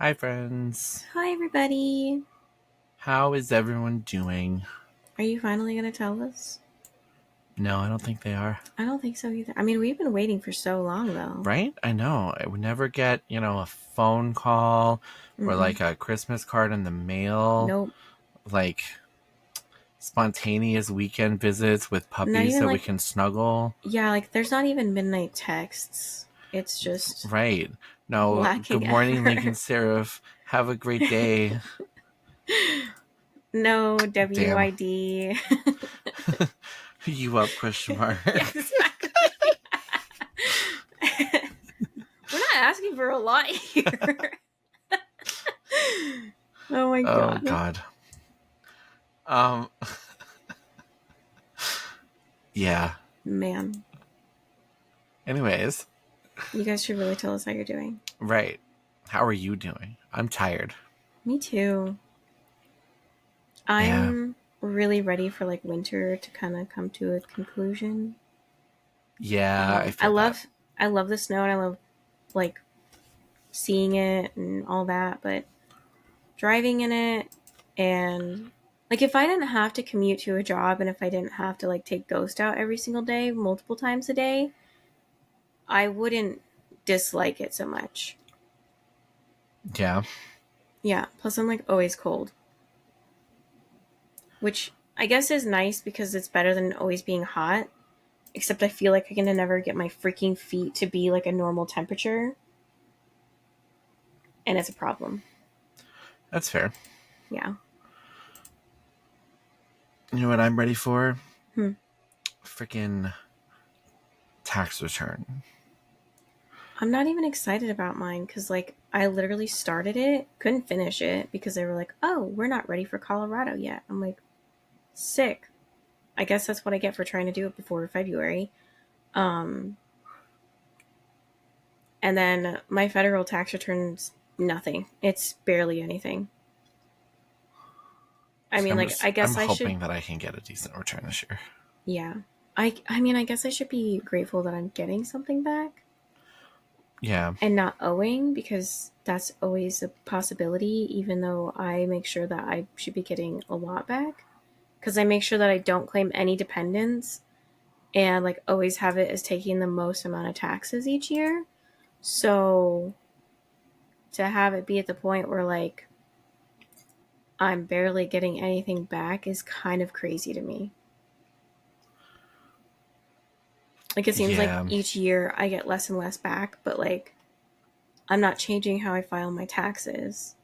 Hi, friends. Hi, everybody. How is everyone doing? Are you finally going to tell us? No, I don't think they are. I don't think so either. I mean, we've been waiting for so long, though. Right? I know. I would never get, a phone call or Mm-mm. like a Christmas card in the mail, Nope. like spontaneous weekend visits with Not puppies even so we like, can snuggle. yeah, like there's not even midnight texts. It's just Right. No, good lacking morning, Lincoln effort. Seraph. Have a great day. No Damn. WID. You up, question mark. Yeah, exactly. We're not asking for a lot here. Oh my Oh, god. God. Um, yeah. Man, Anyways, you guys should really tell us how you're doing. right. How are you doing? I'm tired. Me too. Yeah. I'm really ready for like winter to kind of come to a conclusion. Yeah, I I feel that. love I love the snow and I love like seeing it and all that, but driving in it and like if I didn't have to commute to a job and if I didn't have to like take Ghost out every single day, multiple times a day, I wouldn't dislike it so much. Yeah. Yeah, plus I'm like always cold, which I guess is nice because it's better than always being hot. Except I feel like I can never get my freaking feet to be like a normal temperature. And it's a problem. That's fair. Yeah. You know what I'm ready for? Hmm. Freaking tax return. I'm not even excited about mine because, like, I literally started it, couldn't finish it because they were like, oh, we're not ready for Colorado yet. I'm like, sick. I guess that's what I get for trying to do it before February. Um, and then my federal tax return's nothing. It's barely anything. I So mean, like, I I'm guess I should, hoping that I can get a decent return this year. yeah. I mean, I guess I should be grateful that I'm getting something back Yeah. and not owing because that's always a possibility, even though I make sure that I should be getting a lot back because I make sure that I don't claim any dependents and like always have it as taking the most amount of taxes each year. So to have it be at the point where like I'm barely getting anything back is kind of crazy to me. Like it seems like Yeah. each year I get less and less back, but like I'm not changing how I file my taxes.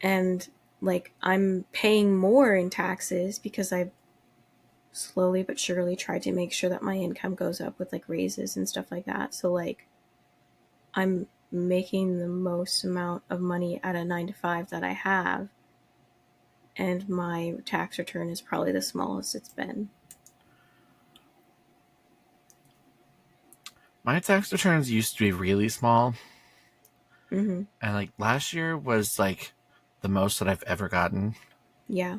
And like I'm paying more in taxes because I slowly but surely tried to make sure that my income goes up with like raises and stuff like that. So like I'm making the most amount of money at a 9 to 5 that I have, and my tax return is probably the smallest it's been. My tax returns used to be really small. Mhm. And like last year was like the most that I've ever gotten. Yeah.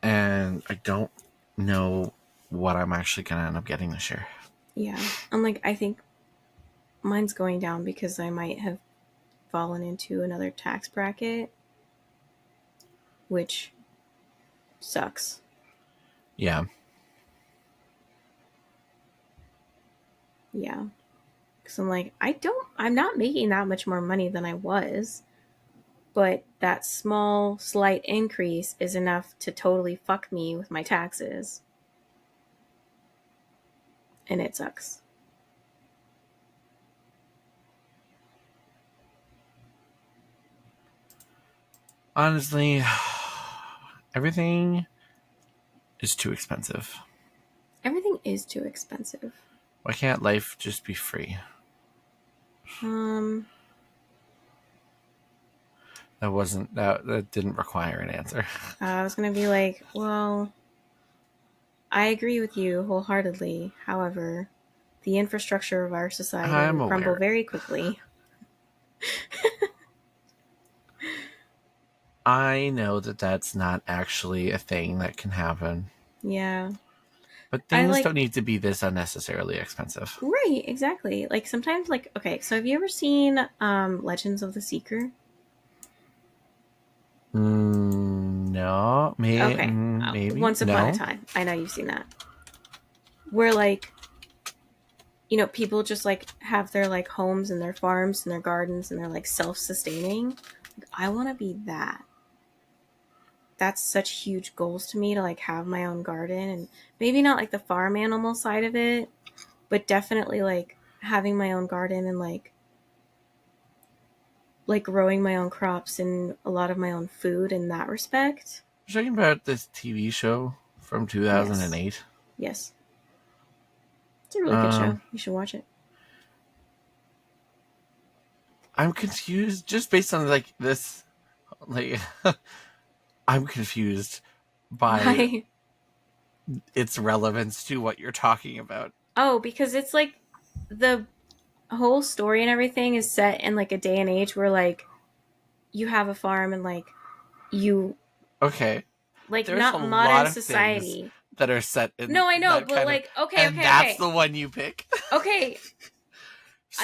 And I don't know what I'm actually going to end up getting this year. Yeah. I'm like I think mine's going down because I might have fallen into another tax bracket, which sucks. Yeah. Yeah. Cuz I'm like I'm not making that much more money than I was, but that small slight increase is enough to totally fuck me with my taxes, and it sucks. Honestly, everything is too expensive. Everything is too expensive. Why can't life just be free? Um that didn't require an answer. I was going to be like, well, I agree with you wholeheartedly. However, the infrastructure of our society I'm will crumble aware. very quickly. I know that that's not actually a thing that can happen. Yeah. But I things like don't need to be this unnecessarily expensive. right, exactly. Like sometimes like okay, so have you ever seen Legends of the Seeker? No, Okay. maybe Once Upon a no. Time. I know you've seen that. Where like people just like have their like homes and their farms and their gardens and they're like self-sustaining. Like, I want to be that. That's such huge goals to me to like have my own garden and maybe not like the farm animal side of it, but definitely like having my own garden and like growing my own crops and a lot of my own food in that respect. You're talking about this TV show from Yes. 2008. Yes. It's a really good Um, show. You should watch it. I'm confused just based on like this. Like, I'm confused by Why? its relevance to what you're talking about. Oh, because it's like the whole story and everything is set in like a day and age where like you have a farm and like you Okay, like there's a not lot modern of things society. that are set in No, I know, that but kind of, like okay, and okay, that's okay. the one you pick. Okay,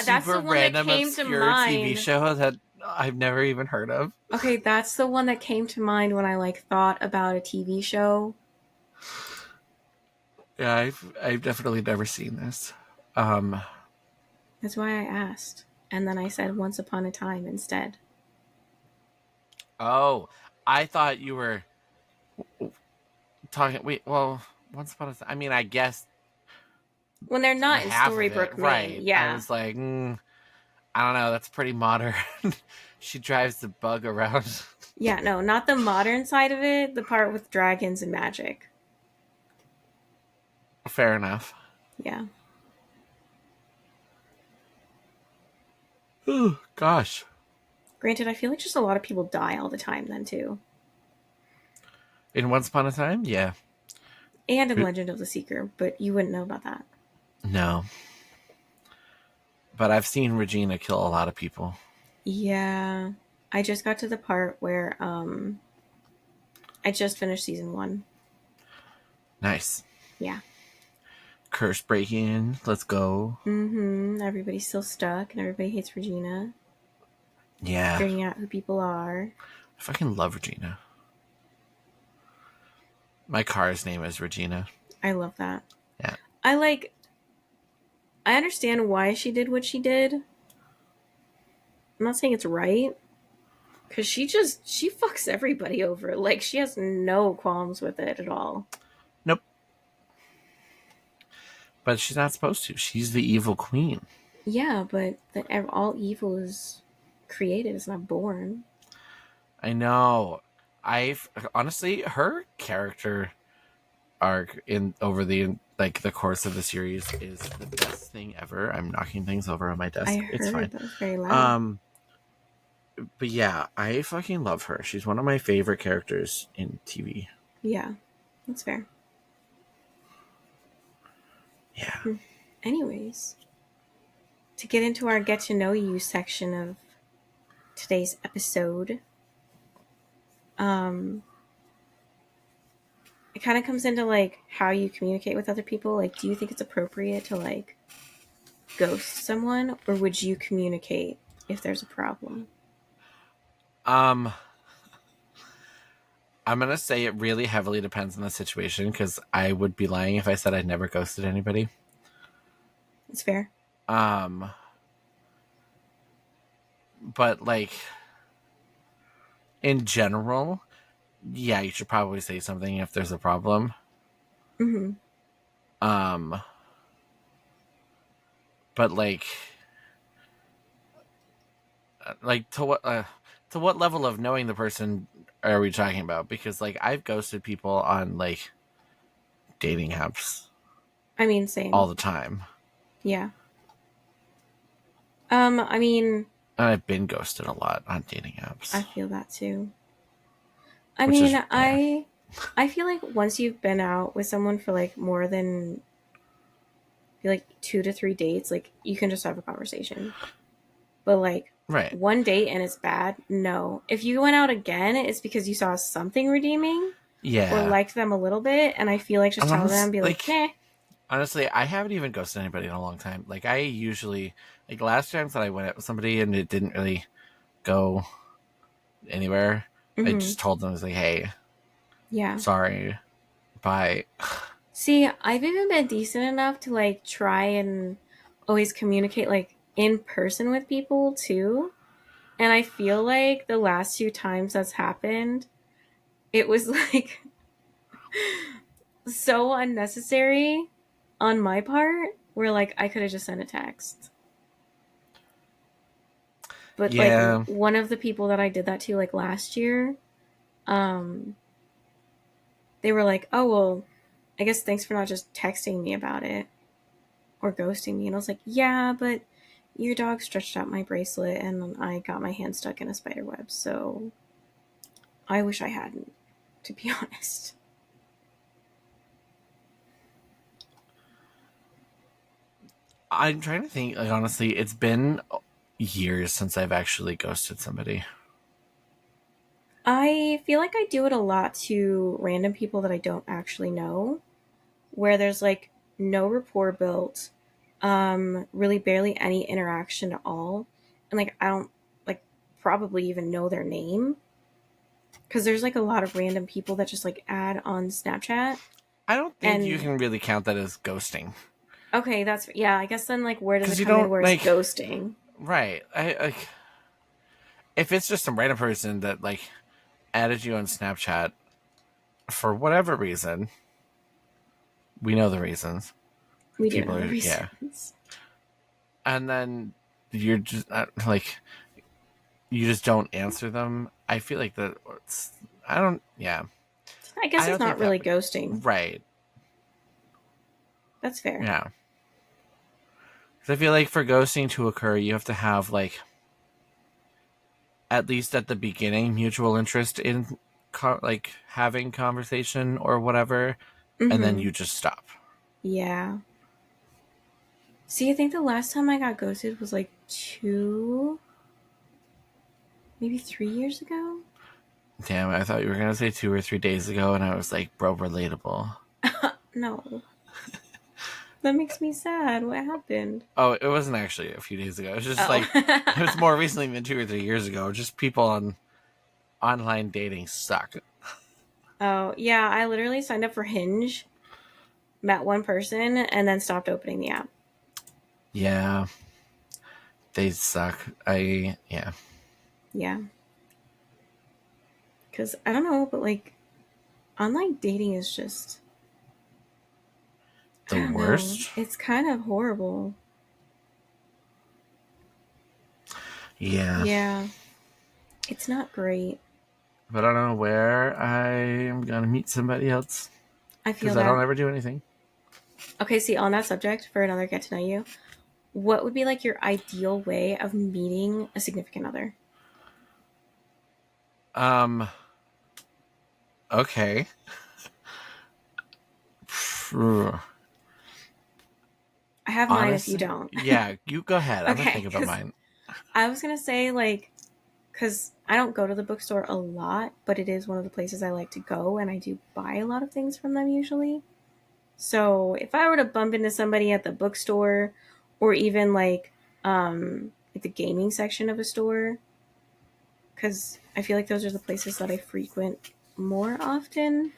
that's Super the one that random, came to obscure TV mind. show that I've never even heard of. Okay, that's the one that came to mind when I like thought about a TV show. Yeah, I've definitely never seen this. Um, That's why I asked. And then I said Once Upon a Time instead. oh, I thought you were talking. Wait, well, once upon a time. I mean, I guess When they're not in half of it, Storybrooke, Maine. right? I Yeah. was like, I don't know. That's pretty modern. She drives the bug around. Yeah, no, not the modern side of it, the part with dragons and magic. Fair enough. Yeah. Oh gosh. Granted, I feel like just a lot of people die all the time then too. In Once Upon a Time, yeah. And in Legend of the Seeker, but you wouldn't know about that. No, but I've seen Regina kill a lot of people. Yeah. I just got to the part where I just finished season 1. Nice. Yeah. Curse breaking. Let's go. Everybody's still stuck and everybody hates Regina. Yeah. Figuring out who people are. I fucking love Regina. My car's name is Regina. I love that. Yeah. I understand why she did what she did. I'm not saying it's right. Cause she fucks everybody over. Like she has no qualms with it at all. Nope. But she's not supposed to. She's the evil queen. Yeah, but all evil is created. It's not born. I know. I've honestly her character arc in over the like the course of the series is the best thing ever. I'm knocking things over on my desk. I It's heard fine. that was very loud. But yeah, I fucking love her. She's one of my favorite characters in TV. Yeah, that's fair. Yeah. Anyways, to get into our get to know you section of today's episode, it kind of comes into like how you communicate with other people. Like, do you think it's appropriate to like ghost someone, or would you communicate if there's a problem? I'm gonna say it really heavily depends on the situation because I would be lying if I said I'd never ghosted anybody. It's fair. But like in general, yeah, you should probably say something if there's a problem. But like to what level of knowing the person are we talking about? Because like I've ghosted people on like dating apps I mean, same. all the time. Yeah. I mean, And I've been ghosted a lot on dating apps. I feel that too. I Which mean, is yeah. I feel like once you've been out with someone for like more than like 2 to 3 dates, like you can just have a conversation. But like Right. one date and it's bad, no. If you went out again, it's because you saw something redeeming. or Yeah. liked them a little bit, and I feel like just tell them, be like, Like, "Nah." honestly, I haven't even ghosted anybody in a long time. Like, I usually, like, last times that I went out with somebody and it didn't really go anywhere, I Mm-hmm. just told them, I was like, hey, Yeah. sorry, bye. See, I've even been decent enough to like try and always communicate like in person with people too. And I feel like the last few times that's happened, it was like so unnecessary on my part, where like I could have just sent a text. But like Yeah, one of the people that I did that to like last year, um, they were like, "Oh well, I guess thanks for not just texting me about it or ghosting me." And I was like, "Yeah, but your dog stretched out my bracelet and I got my hand stuck in a spider web, so I wish I hadn't, to be honest." I'm trying to think, like, honestly, it's been years since I've actually ghosted somebody. I feel like I do it a lot to random people that I don't actually know, where there's like no rapport built, really barely any interaction at all, and like I don't like probably even know their name because there's like a lot of random people that just like add on Snapchat. I don't think you And can really count that as ghosting. okay, that's yeah. I guess then like where does it Because you come in? don't, Where it's like, ghosting? right. Like, if it's just some random person that, like, added you on Snapchat for whatever reason, we know the reasons. We do People know the are, yeah. reasons. And then you're just, like, you just don't answer them. I feel like that, I don't, yeah. I guess I it's don't think not that really would, ghosting. right. That's fair. Yeah. Because I feel like for ghosting to occur, you have to have, like, at least at the beginning, mutual interest in, like, having conversation or whatever, and then Mm-hmm. you just stop. Yeah. See, I think the last time I got ghosted was like maybe 3 years ago. Damn, I thought you were gonna say 2 or 3 days ago, and I was like, bro, relatable. No, that makes me sad. What happened? Oh, it wasn't actually a few days ago. It was just Oh. like it was more recently than 2 or 3 years ago. Just people on online dating suck. Oh, yeah, I literally signed up for Hinge, met one person, and then stopped opening the app. Yeah, they suck. Yeah. Yeah. Because I don't know, but like online dating is just, I The don't know. worst. It's kind of horrible. Yeah, Yeah. It's not great. but I don't know where I am gonna meet somebody else I feel because I don't that. ever do anything. Okay, see, on that subject, for another get to know you, what would be like your ideal way of meeting a significant other? Um. Okay. I have mine if you Honestly, don't. yeah. You go ahead. I'm gonna Okay, think about because mine. I was gonna say like, because I don't go to the bookstore a lot, but it is one of the places I like to go, and I do buy a lot of things from them usually. So if I were to bump into somebody at the bookstore, or even like the gaming section of a store, because I feel like those are the places that I frequent more often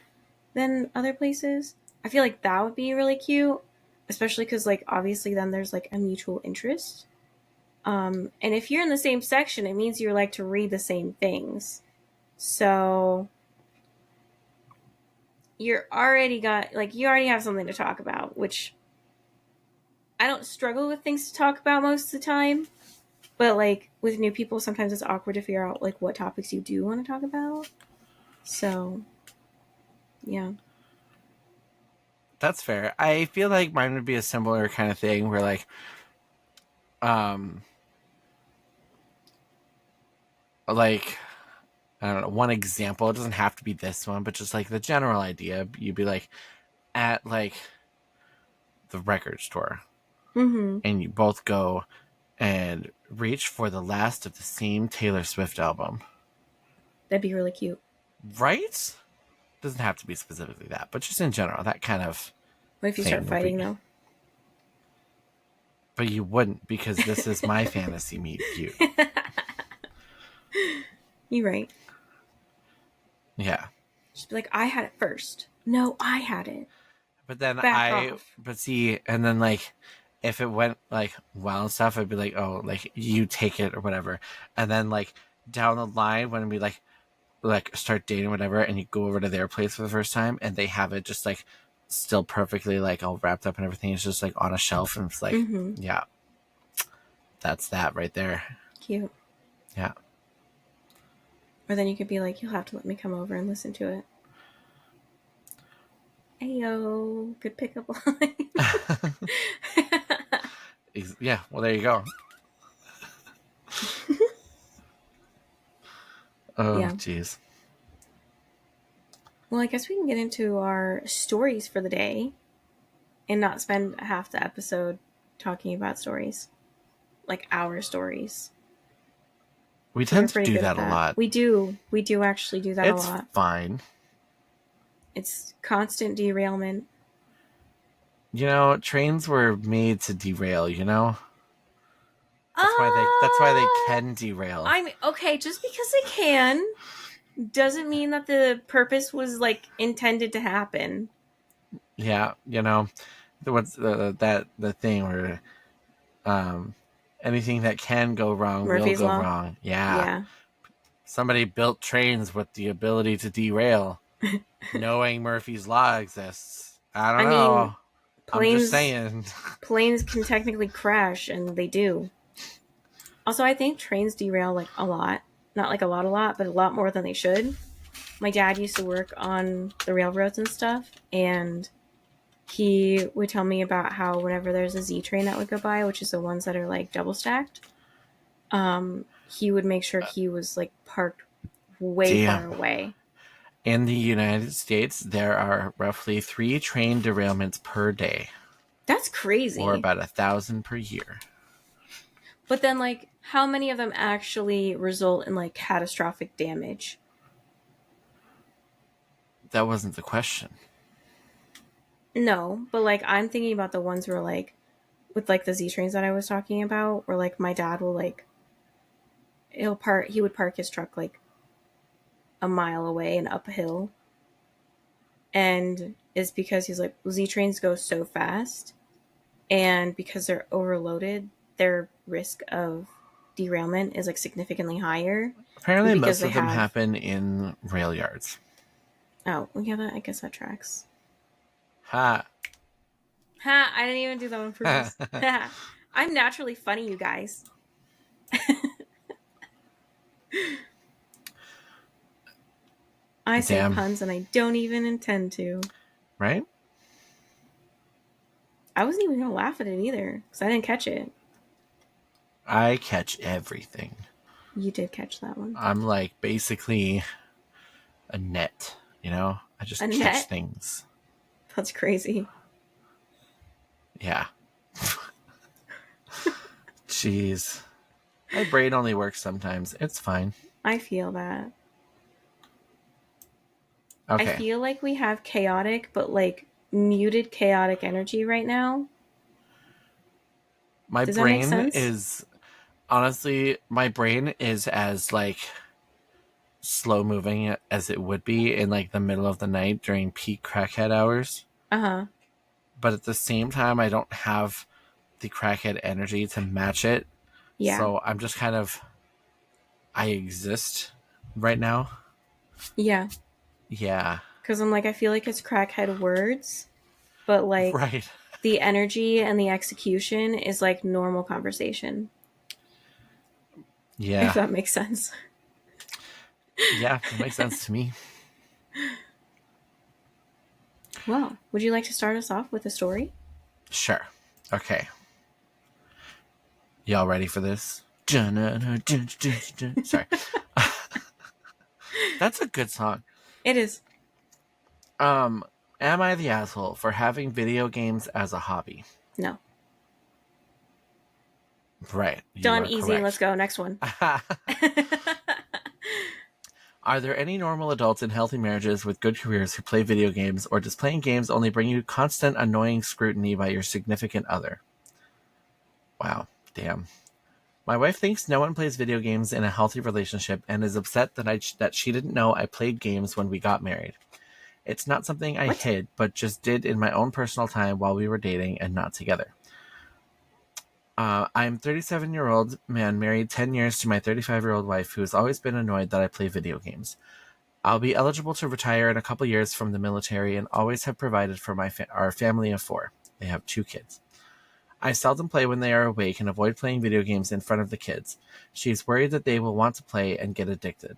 than other places. I feel like that would be really cute, especially because like obviously then there's like a mutual interest. And if you're in the same section, it means you like to read the same things. So you already have something to talk about, which I don't struggle with things to talk about most of the time. But like with new people, sometimes it's awkward to figure out like what topics you do want to talk about. So yeah. That's fair. I feel like mine would be a similar kind of thing where, like, um, like, I don't know, one example. It doesn't have to be this one, but just like the general idea. You'd be like at, like, the record store, Mm-hmm. and you both go and reach for the last of the same Taylor Swift album. That'd be really cute. Right? doesn't have to be specifically that, but just in general, that kind of What if you thing start would fighting be. though? But you wouldn't, because this is my fantasy meet cute. You're right. Yeah. Just be like, I had it first. No, I had it. But then Back off. but see, and then like, if it went like well and stuff, I'd be like, oh, like you take it or whatever. And then like down the line, when we like start dating or whatever, and you go over to their place for the first time, and they have it just like still perfectly like all wrapped up and everything. It's just like on a shelf, and it's like, Mm-hmm. yeah, that's that right there. Cute. Yeah. Or then you could be like, you'll have to let me come over and listen to it. Ayo, good pickup line. Yeah. Well, there you go. Oh, Yeah. jeez. Well, I guess we can get into our stories for the day and not spend half the episode talking about stories. Like our stories. We So we're tend to pretty do good that at a that. lot. We do. We do actually do that It's a lot. fine. It's constant derailment. You know, trains were made to derail, you know? That's why they can derail. I'm okay, just because they can doesn't mean that the purpose was like intended to happen. Yeah, you know, what's the thing where anything that can go wrong will Murphy's go Law. wrong. Yeah. Yeah. Somebody built trains with the ability to derail, knowing Murphy's Law exists. I don't I mean, know. I'm just planes saying. planes can technically crash, and they do. Also, I think trains derail like a lot. Not like a lot, but a lot more than they should. My dad used to work on the railroads and stuff, and he would tell me about how whenever there's a Z train that would go by, which is the ones that are like double stacked, he would make sure he was like parked way far Damn. away. In the United States, there are roughly 3 train derailments per day, That's crazy. or about 1,000 per year. But then, like, how many of them actually result in like catastrophic damage? That wasn't the question. No, but like I'm thinking about the ones where like with like the Z trains that I was talking about, where like my dad will like he would park his truck like a mile away and up a hill, and it's because he's like Z trains go so fast, and because they're overloaded, their risk of derailment is like significantly higher. Apparently, Because most they of them have happen in rail yards. oh well, yeah, I guess that tracks. Ha! Ha! I didn't even do that on purpose. Ha! I'm naturally funny, you guys. I say Damn. puns and I don't even intend to. Right? I wasn't even gonna laugh at it either because I didn't catch it. I catch everything. You did catch that one. I'm like basically a net, you know? I just A catch net? things. That's crazy. Yeah. Jeez. My brain only works sometimes. It's fine. I feel that. Okay. I feel like we have chaotic, but like muted chaotic energy right now. My Does that make brain sense? is honestly, my brain is as like slow moving as it would be in like the middle of the night during peak crackhead hours. Uh-huh. But at the same time, I don't have the crackhead energy to match it. Yeah. So I'm just kind of, I exist right now. Yeah. Yeah. Because I'm like, I feel like it's crackhead words, but like Right. the energy and the execution is like normal conversation. Yeah. If that makes sense. Yeah, that makes sense to me. Well, would you like to start us off with a story? Sure. Okay. Y'all ready for this? Sorry. That's a good song. It is. Am I the asshole for having video games as a hobby? No. Right. Done. Easy. Correct. Let's go. Next one. Are there any normal adults in healthy marriages with good careers who play video games, or does playing games only bring you constant annoying scrutiny by your significant other? Wow, damn. My wife thinks no one plays video games in a healthy relationship and is upset that she didn't know I played games when we got married. It's not something I What? hid, but just did in my own personal time while we were dating and not together. I'm a 37-year-old man married 10 years to my 35-year-old wife who has always been annoyed that I play video games. I'll be eligible to retire in a couple years from the military and always have provided for our family of 4. They have 2 kids. I seldom play when they are awake and avoid playing video games in front of the kids. She's worried that they will want to play and get addicted.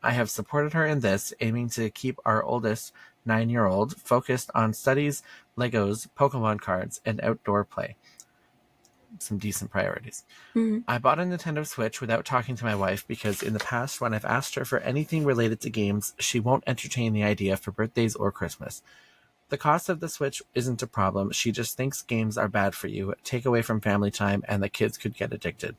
I have supported her in this, aiming to keep our oldest 9-year-old focused on studies, Legos, Pokemon cards, and outdoor play. Some decent priorities. Mm-hmm. I bought a Nintendo Switch without talking to my wife because in the past when I've asked her for anything related to games, she won't entertain the idea for birthdays or Christmas. The cost of the Switch isn't a problem. She just thinks games are bad for you, take away from family time, and the kids could get addicted.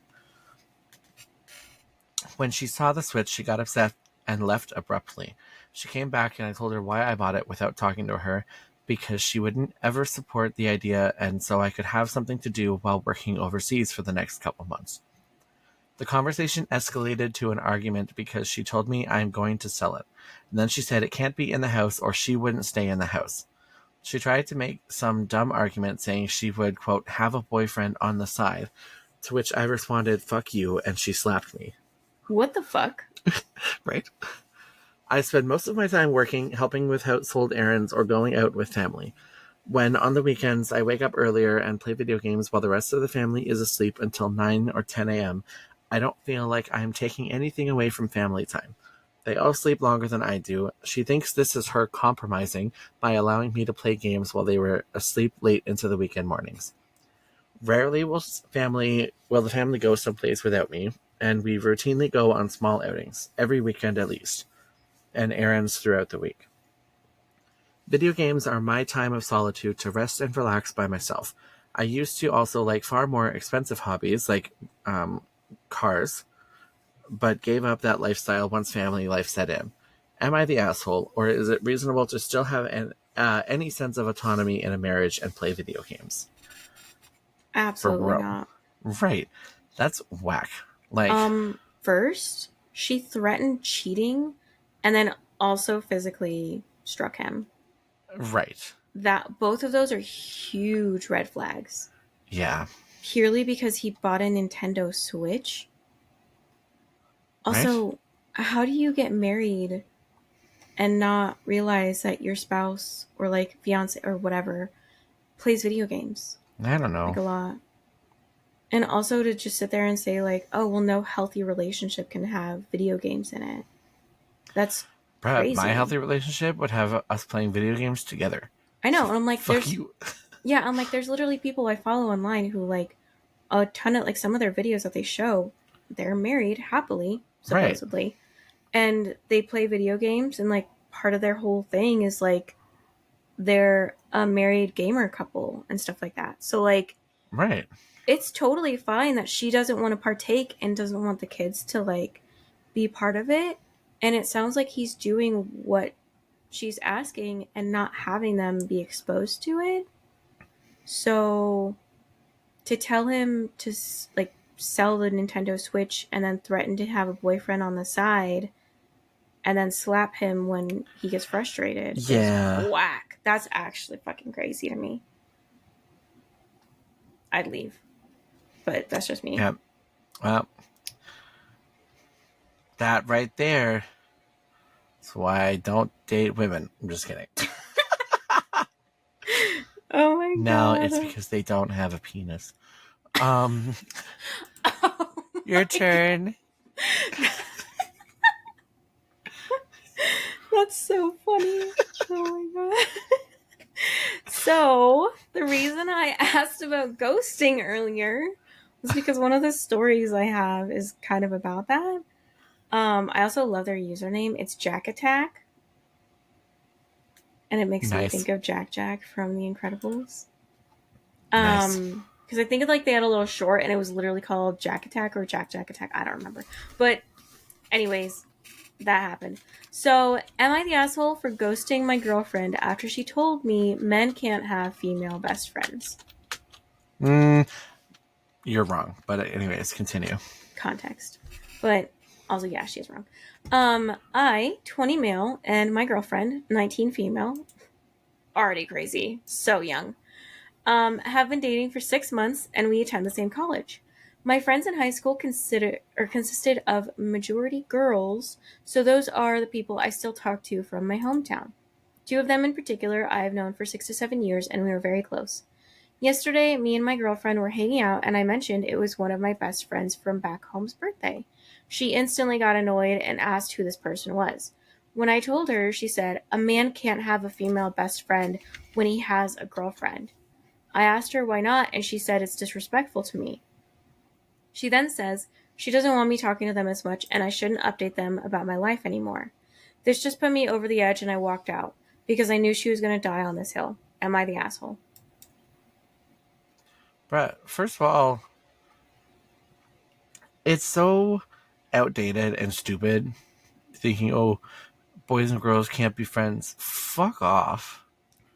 When she saw the Switch, she got upset and left abruptly. She came back and I told her why I bought it without talking to her, because she wouldn't ever support the idea and so I could have something to do while working overseas for the next couple months. The conversation escalated to an argument because she told me I'm going to sell it. And then she said it can't be in the house or she wouldn't stay in the house. She tried to make some dumb argument saying she would, quote, have a boyfriend on the side, to which I responded, fuck you, and she slapped me. What the fuck? Right? I spend most of my time working, helping with household errands, or going out with family. When on the weekends I wake up earlier and play video games while the rest of the family is asleep until 9 or 10 a.m., I don't feel like I'm taking anything away from family time. They all sleep longer than I do. She thinks this is her compromising by allowing me to play games while they were asleep late into the weekend mornings. Rarely will the family go someplace without me, and we routinely go on small outings, every weekend at least, and errands throughout the week. Video games are my time of solitude to rest and relax by myself. I used to also like far more expensive hobbies like cars, but gave up that lifestyle once family life set in. Am I the asshole, or is it reasonable to still have any sense of autonomy in a marriage and play video games? For Absolutely bro. not. Right. That's whack. Like, First, she threatened cheating and then also physically struck him. right. That both of those are huge red flags. Yeah. Purely because he bought a Nintendo Switch. Also, Right? how do you get married and not realize that your spouse or like fiance or whatever plays video games I don't know. like a lot? And also to just sit there and say like, oh, well, no healthy relationship can have video games in it. That's Bruh, crazy. my healthy relationship would have us playing video games together. I know. And I'm like, Fuck you. yeah, I'm like, there's literally people I follow online who like a ton of like some of their videos that they show, they're married happily, supposedly. Right. And they play video games and like part of their whole thing is like they're a married gamer couple and stuff like that. So like Right. it's totally fine that she doesn't want to partake and doesn't want the kids to like be part of it. And it sounds like he's doing what she's asking and not having them be exposed to it. So to tell him to like sell the Nintendo Switch and then threaten to have a boyfriend on the side and then slap him when he gets frustrated Yeah. is whack. That's actually fucking crazy to me. I'd leave. But that's just me. Yeah. Well, that right there is why I don't date women. I'm just kidding. Oh my No, god. it's because they don't have a penis. Oh Your turn. That's so funny. Oh my god. So, the reason I asked about ghosting earlier was because one of the stories I have is kind of about that. I also love their username. It's Jack Attack. And it makes me Nice. think of Jack Jack from The Incredibles. Nice. Because I think like they had a little short and it was literally called Jack Attack or Jack Jack Attack. I don't remember. But anyways, that happened. So, am I the asshole for ghosting my girlfriend after she told me men can't have female best friends? You're wrong. But anyways, continue. Context. But also, yeah, she is wrong. I, 20 male, and my girlfriend, 19 female, already crazy, so young, have been dating for 6 months, and we attend the same college. My friends in high school consisted of majority girls, so those are the people I still talk to from my hometown. Two of them in particular I have known for 6 to 7 years, and we were very close. Yesterday, me and my girlfriend were hanging out, and I mentioned it was one of my best friends from back home's birthday. She instantly got annoyed and asked who this person was. When I told her, she said, "A man can't have a female best friend when he has a girlfriend." I asked her why not, and she said it's disrespectful to me. She then says she doesn't want me talking to them as much, and I shouldn't update them about my life anymore. This just put me over the edge, and I walked out because I knew she was going to die on this hill. Am I the asshole? But first of all, it's so outdated and stupid thinking, oh, boys and girls can't be friends. Fuck off.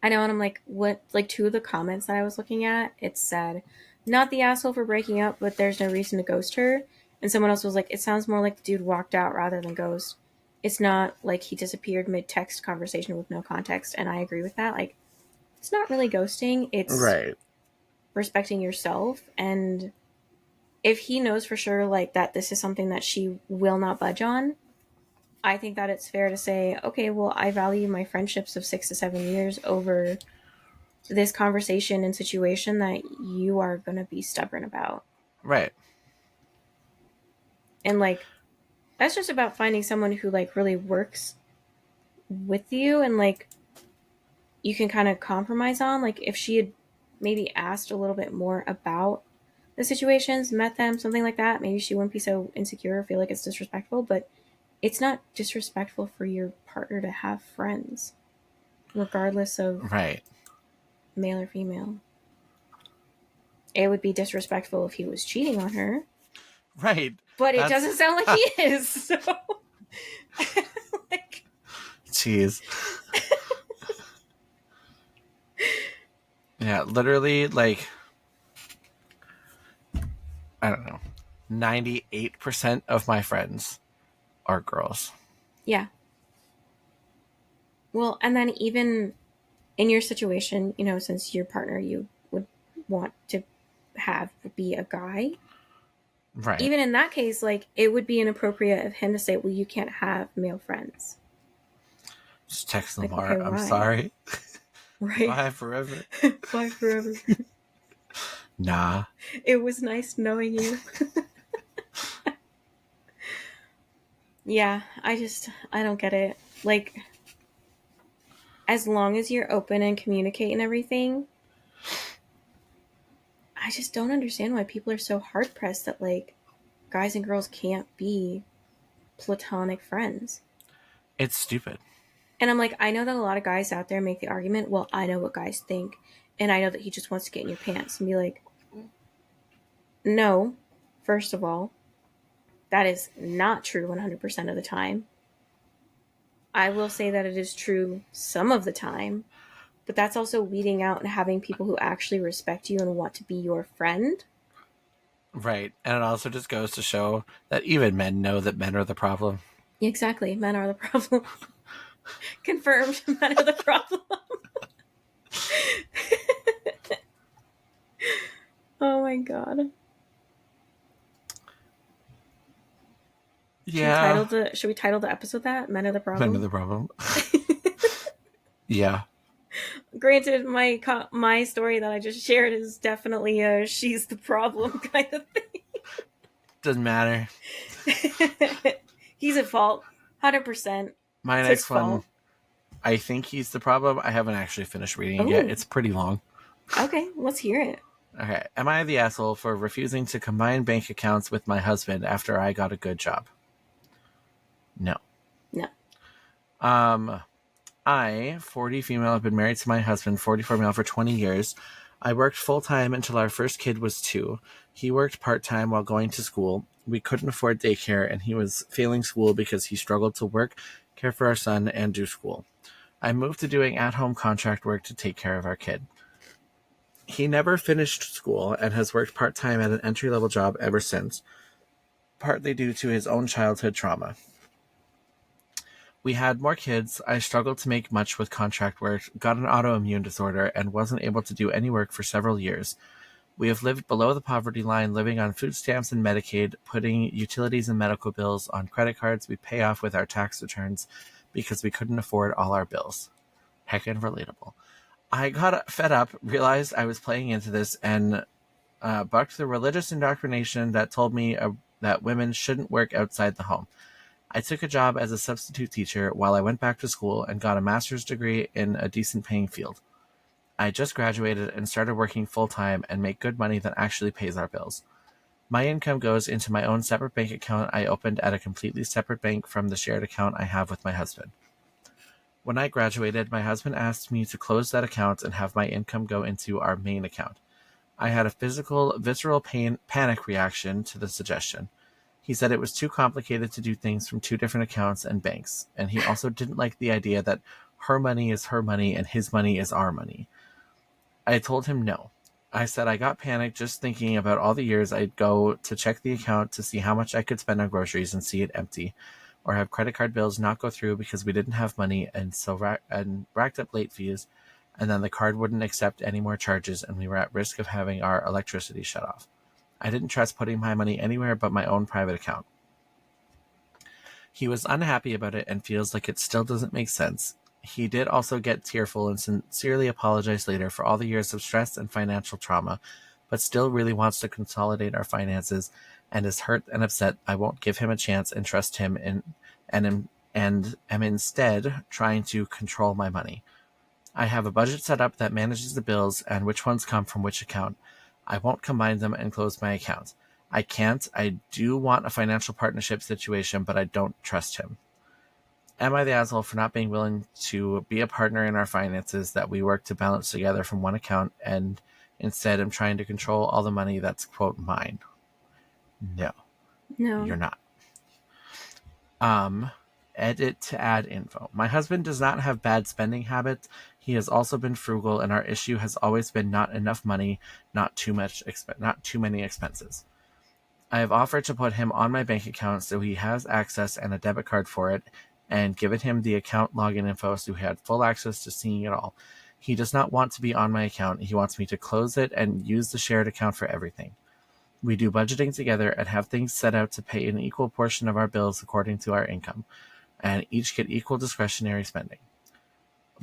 I know, and I'm like, what? Like, two of the comments that I was looking at, it said, not the asshole for breaking up, but there's no reason to ghost her. And someone else was like, it sounds more like the dude walked out rather than ghost. It's not like he disappeared mid text conversation with no context. And I agree with that. Like, it's not really ghosting, it's Right. respecting yourself. And if he knows for sure, like, that this is something that she will not budge on, I think that it's fair to say, okay, well, I value my friendships of 6 to 7 years over this conversation and situation that you are going to be stubborn about. Right. And like, that's just about finding someone who like really works with you and like you can kind of compromise on. Like, if she had maybe asked a little bit more about the situations, met them, something like that, maybe she wouldn't be so insecure or feel like it's disrespectful. But it's not disrespectful for your partner to have friends, regardless of Right. male or female. It would be disrespectful if he was cheating on her, Right. but it doesn't sound like he is. So, like, jeez. Yeah, literally, like, I don't know, 98% of my friends are girls. yeah. Well, and then even in your situation, you know, since your partner you would want to have would be a guy, Right. even in that case, like, it would be inappropriate of him to say, well, you can't have male friends. Just text Like, Lamar, okay, I'm why? sorry. Right? Bye forever. Bye forever. Nah. It was nice knowing you. Yeah, I don't get it. Like, as long as you're open and communicate and everything, I just don't understand why people are so hard pressed that like guys and girls can't be platonic friends. It's stupid. And I'm like, I know that a lot of guys out there make the argument, well, I know what guys think, and I know that he just wants to get in your pants, and be like, no, first of all, that is not true 100% of the time. I will say that it is true some of the time, but that's also weeding out and having people who actually respect you and want to be your friend. Right. And it also just goes to show that even men know that men are the problem. Exactly. Men are the problem. Confirmed. Men are the problem. Oh my god. Yeah. Should we title the episode that? Men are the Men are problem? the problem. Yeah. Granted, my story that I just shared is definitely a she's the problem kind of Doesn't matter. thing. He's at fault. 100%. My It's his next one, fault. I think he's the problem. I haven't actually finished reading it yet. Oh, It's pretty long. okay. Let's hear it. Okay. Am I the asshole for refusing to combine bank accounts with my husband after I got a good job? No. No. I, 40 female, have been married to my husband, 44 male, for 20 years. I worked full-time until our first kid was 2. He worked part-time while going to school. We couldn't afford daycare, and he was failing school because he struggled to work, care for our son, and do school. I moved to doing at-home contract work to take care of our kid. He never finished school and has worked part-time at an entry-level job ever since, partly due to his own childhood trauma. We had more kids. I struggled to make much with contract work, got an autoimmune disorder, and wasn't able to do any work for several years. We have lived below the poverty line, living on food stamps and Medicaid, putting utilities and medical bills on credit cards we pay off with our tax returns because we couldn't afford all our bills. Heckin' relatable. I got fed up, realized I was playing into this, and bucked the religious indoctrination that told me that women shouldn't work outside the home. I took a job as a substitute teacher while I went back to school and got a master's degree in a decent paying field. I just graduated and started working full-time and make good money that actually pays our bills. My income goes into my own separate bank account I opened at a completely separate bank from the shared account I have with my husband. When I graduated, my husband asked me to close that account and have my income go into our main account. I had a visceral panic reaction to the suggestion. He said it was too complicated to do things from two different accounts and banks, and he also didn't like the idea that her money is her money and his money is our money. I told him no. I said I got panicked just thinking about all the years I'd go to check the account to see how much I could spend on groceries and see it empty, or have credit card bills not go through because we didn't have money and racked up late fees, and then the card wouldn't accept any more charges and we were at risk of having our electricity shut off. I didn't trust putting my money anywhere but my own private account. He was unhappy about it and feels like it still doesn't make sense. He did also get tearful and sincerely apologize later for all the years of stress and financial trauma, but still really wants to consolidate our finances and is hurt and upset I won't give him a chance and trust him and am instead trying to control my money. I have a budget set up that manages the bills and which ones come from which account. I won't combine them and close my account. I can't. I do want a financial partnership situation, but I don't trust him. Am I the asshole for not being willing to be a partner in our finances that we work to balance together from one account and instead am trying to control all the money that's, quote, mine? No, No. you're not. Edit to add info. My husband does not have bad spending habits. He has also been frugal, and our issue has always been not enough money, not too many expenses. I have offered to put him on my bank account so he has access and a debit card for it, and given him the account login info so he had full access to seeing it all. He does not want to be on my account. He wants me to close it and use the shared account for everything. We do budgeting together and have things set out to pay an equal portion of our bills according to our income, and each get equal discretionary spending.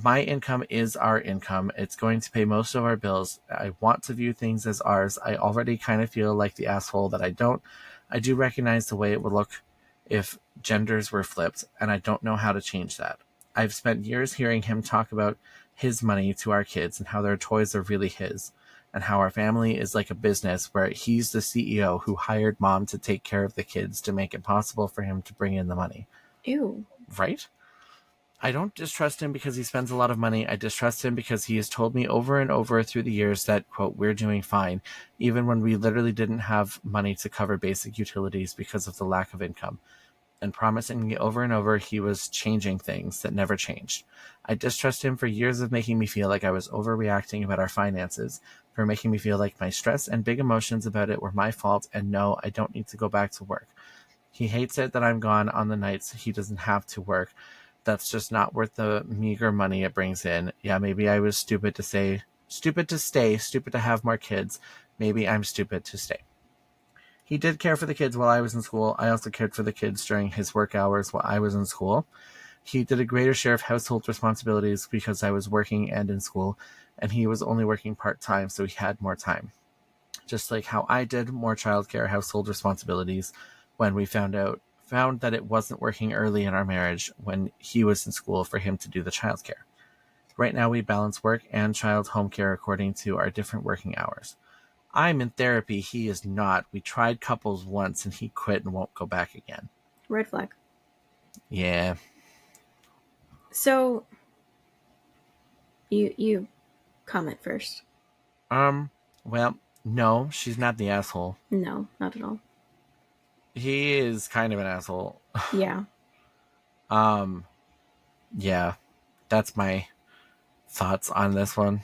My income is our income. It's going to pay most of our bills. I want to view things as ours. I already kind of feel like the asshole that I don't. I do recognize the way it would look if genders were flipped, and I don't know how to change that. I've spent years hearing him talk about his money to our kids and how their toys are really his, and how our family is like a business where he's the CEO who hired mom to take care of the kids to make it possible for him to bring in the money. Ew. Right? I don't distrust him because he spends a lot of money. I distrust him because he has told me over and over through the years that, quote, we're doing fine, even when we literally didn't have money to cover basic utilities because of the lack of income, and promising me over and over he was changing things that never changed. I distrust him for years of making me feel like I was overreacting about our finances, for making me feel like my stress and big emotions about it were my fault, and no, I don't need to go back to work. He hates it that I'm gone on the nights he doesn't have to work. That's just not worth the meager money it brings in. Yeah, maybe I was stupid to stay, stupid to have more kids. Maybe I'm stupid to stay. He did care for the kids while I was in school. I also cared for the kids during his work hours while I was in school. He did a greater share of household responsibilities because I was working and in school, and he was only working part-time, so he had more time. Just like how I did more childcare household responsibilities when we found that it wasn't working early in our marriage when he was in school for him to do the childcare. Right now we balance work and child home care according to our different working hours. I'm in therapy, he is not. We tried couples once and he quit and won't go back again. Red flag. Yeah. So you comment first. Well, no, she's not the asshole. No, not at all. He is kind of an asshole. Yeah. Um, yeah, that's my thoughts on this one.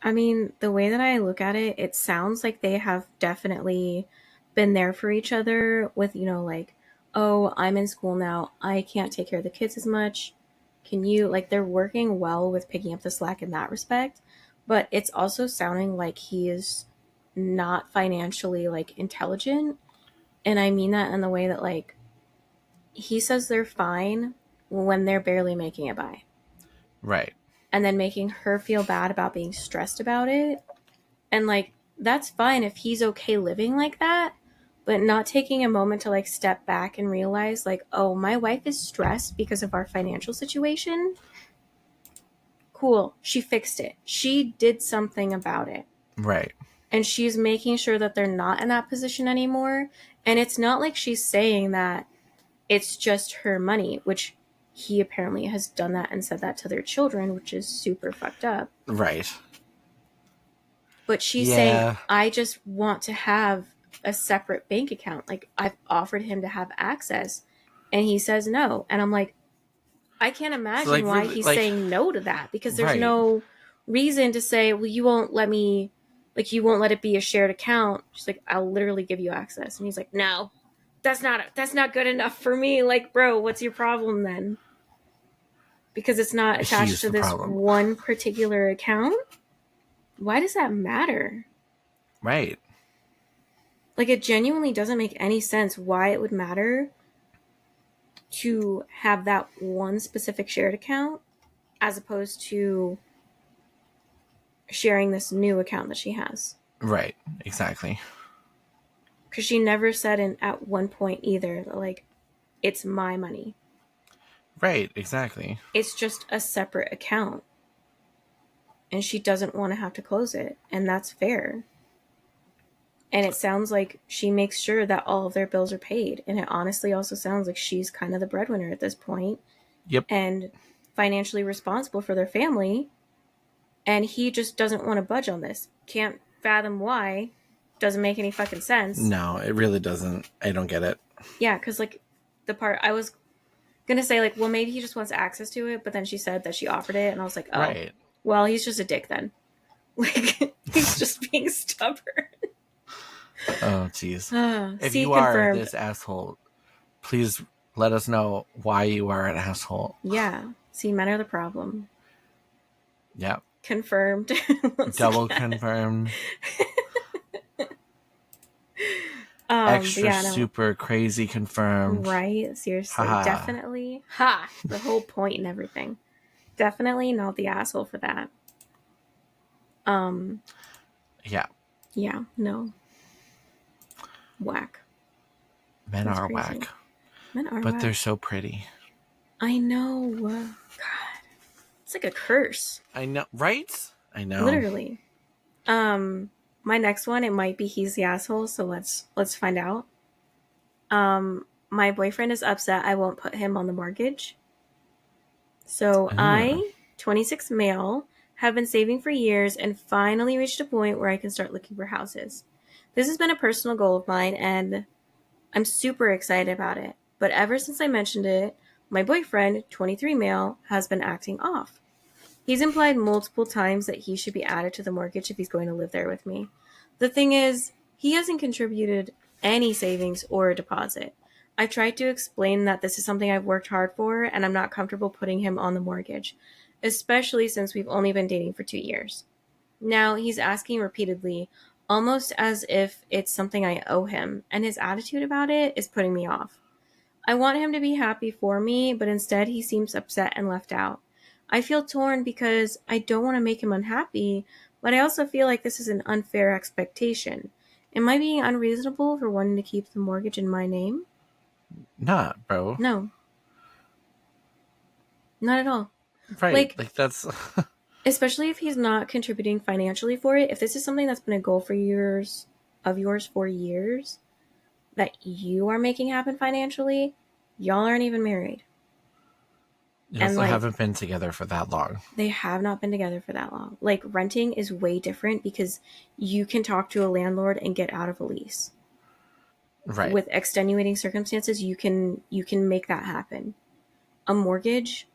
I mean, the way that I look at it, it sounds like they have definitely been there for each other with, like, oh, I'm in school now. I can't take care of the kids as much. Can you, like, they're working well with picking up the slack in that respect. But it's also sounding like he is not financially, like, intelligent. And I mean that in the way that, like, he says they're fine when they're barely making it by. Right. And then making her feel bad about being stressed about it. And like, that's fine if he's okay living like that, but not taking a moment to like step back and realize, like, oh, my wife is stressed because of our financial situation. Cool. She fixed it. She did something about it. Right. And she's making sure that they're not in that position anymore. And it's not like she's saying that it's just her money, which he apparently has done that and said that to their children, which is super fucked up. Right. But she's saying, Yeah. I just want to have a separate bank account. Like, I've offered him to have access, and he says no. And I'm like, I can't imagine So, like, why really, he's like, saying no to that, because there's right. no reason to say, well, you won't let me, like, you won't let it be a shared account. She's like, I'll literally give you access. And he's like, no, that's not good enough for me. Like, bro, what's your problem then? Because it's not attached He's to the this problem. one particular account? Why does that matter? Right. Like, it genuinely doesn't make any sense why it would matter to have that one specific shared account as opposed to sharing this new account that she has. Right. Exactly. Because she never said at one point either that, like, it's my money. Right. Exactly. It's just a separate account. And she doesn't want to have to close it. And that's fair. And it sounds like she makes sure that all of their bills are paid. And it honestly also sounds like she's kind of the breadwinner at this point Yep. and financially responsible for their family. And he just doesn't want to budge on this. Can't fathom why. Doesn't make any fucking sense. No, it really doesn't. I don't get it. Yeah, because, like, the part I was going to say, like, well, maybe he just wants access to it. But then she said that she offered it. And I was like, oh, Right. well, he's just a dick then. Like, he's just being stubborn. Oh, jeez. If See, you confirmed. are this asshole, please let us know why you are an asshole. Yeah. See, men are the problem. Yep. Confirmed. Double confirmed. Extra Yeah, no. super crazy confirmed. Right? Seriously. Ha-ha. Definitely. Ha! The whole point and everything. Definitely not the asshole for that. Yeah. Yeah, no. Whack. Men That's are crazy. whack. Men are But whack. they're so pretty. I know. God. It's like a curse. I know. Right? I know. Literally. My next one, it might be he's the asshole, so let's find out. My boyfriend is upset I won't put him on the mortgage. So I, 26 male, have been saving for years and finally reached a point where I can start looking for houses. This has been a personal goal of mine and I'm super excited about it. But ever since I mentioned it, my boyfriend, 23 male, has been acting off. He's implied multiple times that he should be added to the mortgage if he's going to live there with me. The thing is, he hasn't contributed any savings or a deposit. I tried to explain that this is something I've worked hard for and I'm not comfortable putting him on the mortgage, especially since we've only been dating for 2 years. Now he's asking repeatedly, almost as if it's something I owe him, and his attitude about it is putting me off. I want him to be happy for me, but instead he seems upset and left out. I feel torn because I don't want to make him unhappy, but I also feel like this is an unfair expectation. Am I being unreasonable for wanting to keep the mortgage in my name? Not, bro. No. Not at all. Right. Like that's... Especially if he's not contributing financially for it. If this is something that's been a goal for yours for years, that you are making happen financially, y'all aren't even married. You also haven't been together for that long. They have not been together for that long. Like, renting is way different because you can talk to a landlord and get out of a lease. Right. with extenuating circumstances, you can make that happen. A mortgage,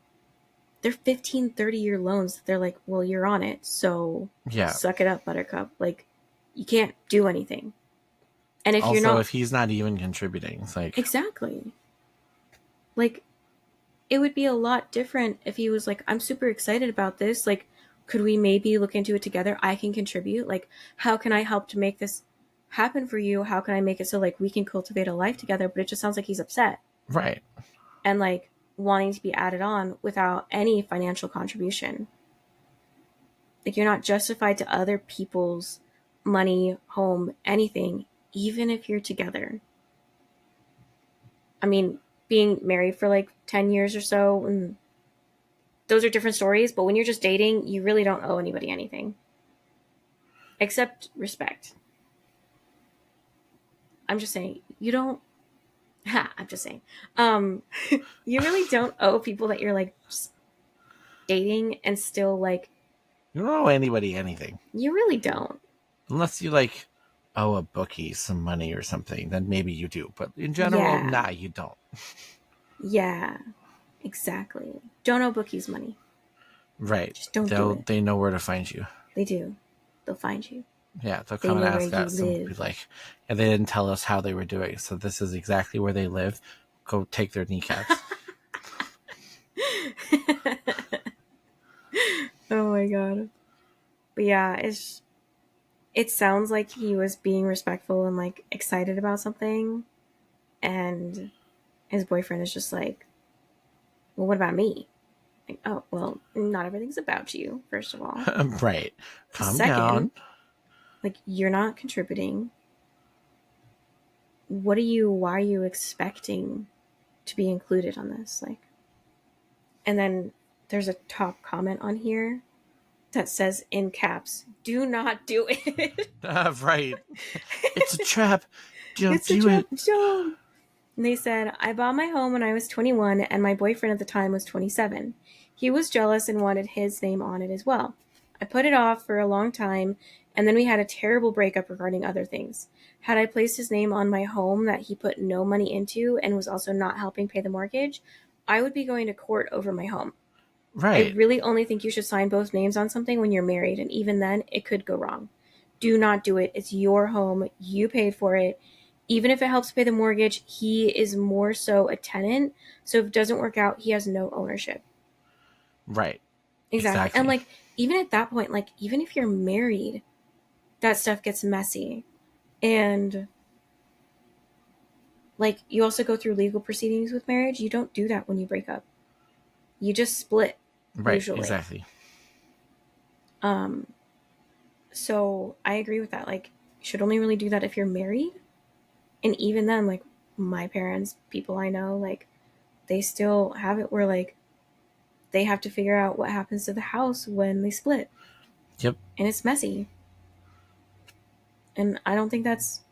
they're 15, 30-year loans. They're like, well, you're on it, so Yeah. suck it up, buttercup. Like, you can't do anything. And if you're Also, not, if he's not even contributing, it's like, exactly. Like, it would be a lot different if he was like, I'm super excited about this. Like, could we maybe look into it together? I can contribute. Like, how can I help to make this happen for you? How can I make it so like we can cultivate a life together? But it just sounds like he's upset right. and like wanting to be added on without any financial contribution. Like, you're not justified to other people's money, home, anything, even if you're together. I mean, being married for like 10 years or so, and those are different stories, but when you're just dating, you really don't owe anybody anything except respect. I'm just saying, you don't. Ha, I'm just saying. Um, you really don't owe people that you're like just dating and still like, You don't owe anybody anything. you really don't. Unless you like owe a bookie some money or something, then maybe you do. But in general, Yeah. nah, you don't. Yeah. Exactly. Don't owe bookies money. Right. Just don't do it. They know where to find you. They do. They'll find you. Yeah, they'll They come and know where ask you us and be live. like, and they didn't tell us how they were doing, so this is exactly where they live. Go take their kneecaps. Oh my god. But yeah, it sounds like he was being respectful and like excited about something, and his boyfriend is just like, well, what about me? Like, oh, well, not everything's about you, first of all. Right. Calm Second, down. like, you're not contributing. Why are you expecting to be included on this? Like, and then there's a top comment on here that says in caps, do not do it. Right. It's a trap. Don't It's a do trap. it. Don't. And they said, I bought my home when I was 21 and my boyfriend at the time was 27. He was jealous and wanted his name on it as well. I put it off for a long time, and then we had a terrible breakup regarding other things. Had I placed his name on my home that he put no money into and was also not helping pay the mortgage, I would be going to court over my home. I Right. really only think you should sign both names on something when you're married, and even then, it could go wrong. Do not do it. It's your home. You paid for it. Even if it helps pay the mortgage, he is more so a tenant. So if it doesn't work out, he has no ownership. Right. Exactly. And Exactly. like, even at that point, like, even if you're married, that stuff gets messy. And like, you also go through legal proceedings with marriage. You don't do that when you break up. You just split, Right. usually. Exactly. Um, so I agree with that. Like, you should only really do that if you're married. And even then, like, my parents, people I know, like, they still have it where like they have to figure out what happens to the house when they split. Yep. And it's messy. And I don't think that's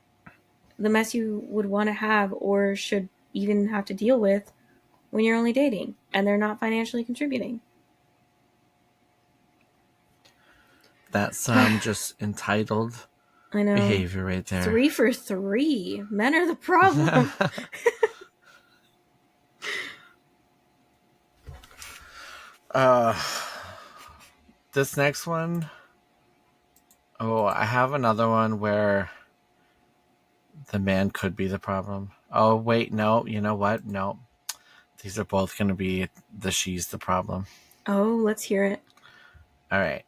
the mess you would want to have or should even have to deal with when you're only dating and they're not financially contributing. That's just entitled I know. behavior right there. 3 for 3. Men are the problem. uh this next one, oh, I have another one where the man could be the problem. Oh wait, no, you know what? No. These are both gonna be the she's the problem. Oh, let's hear it. Alright.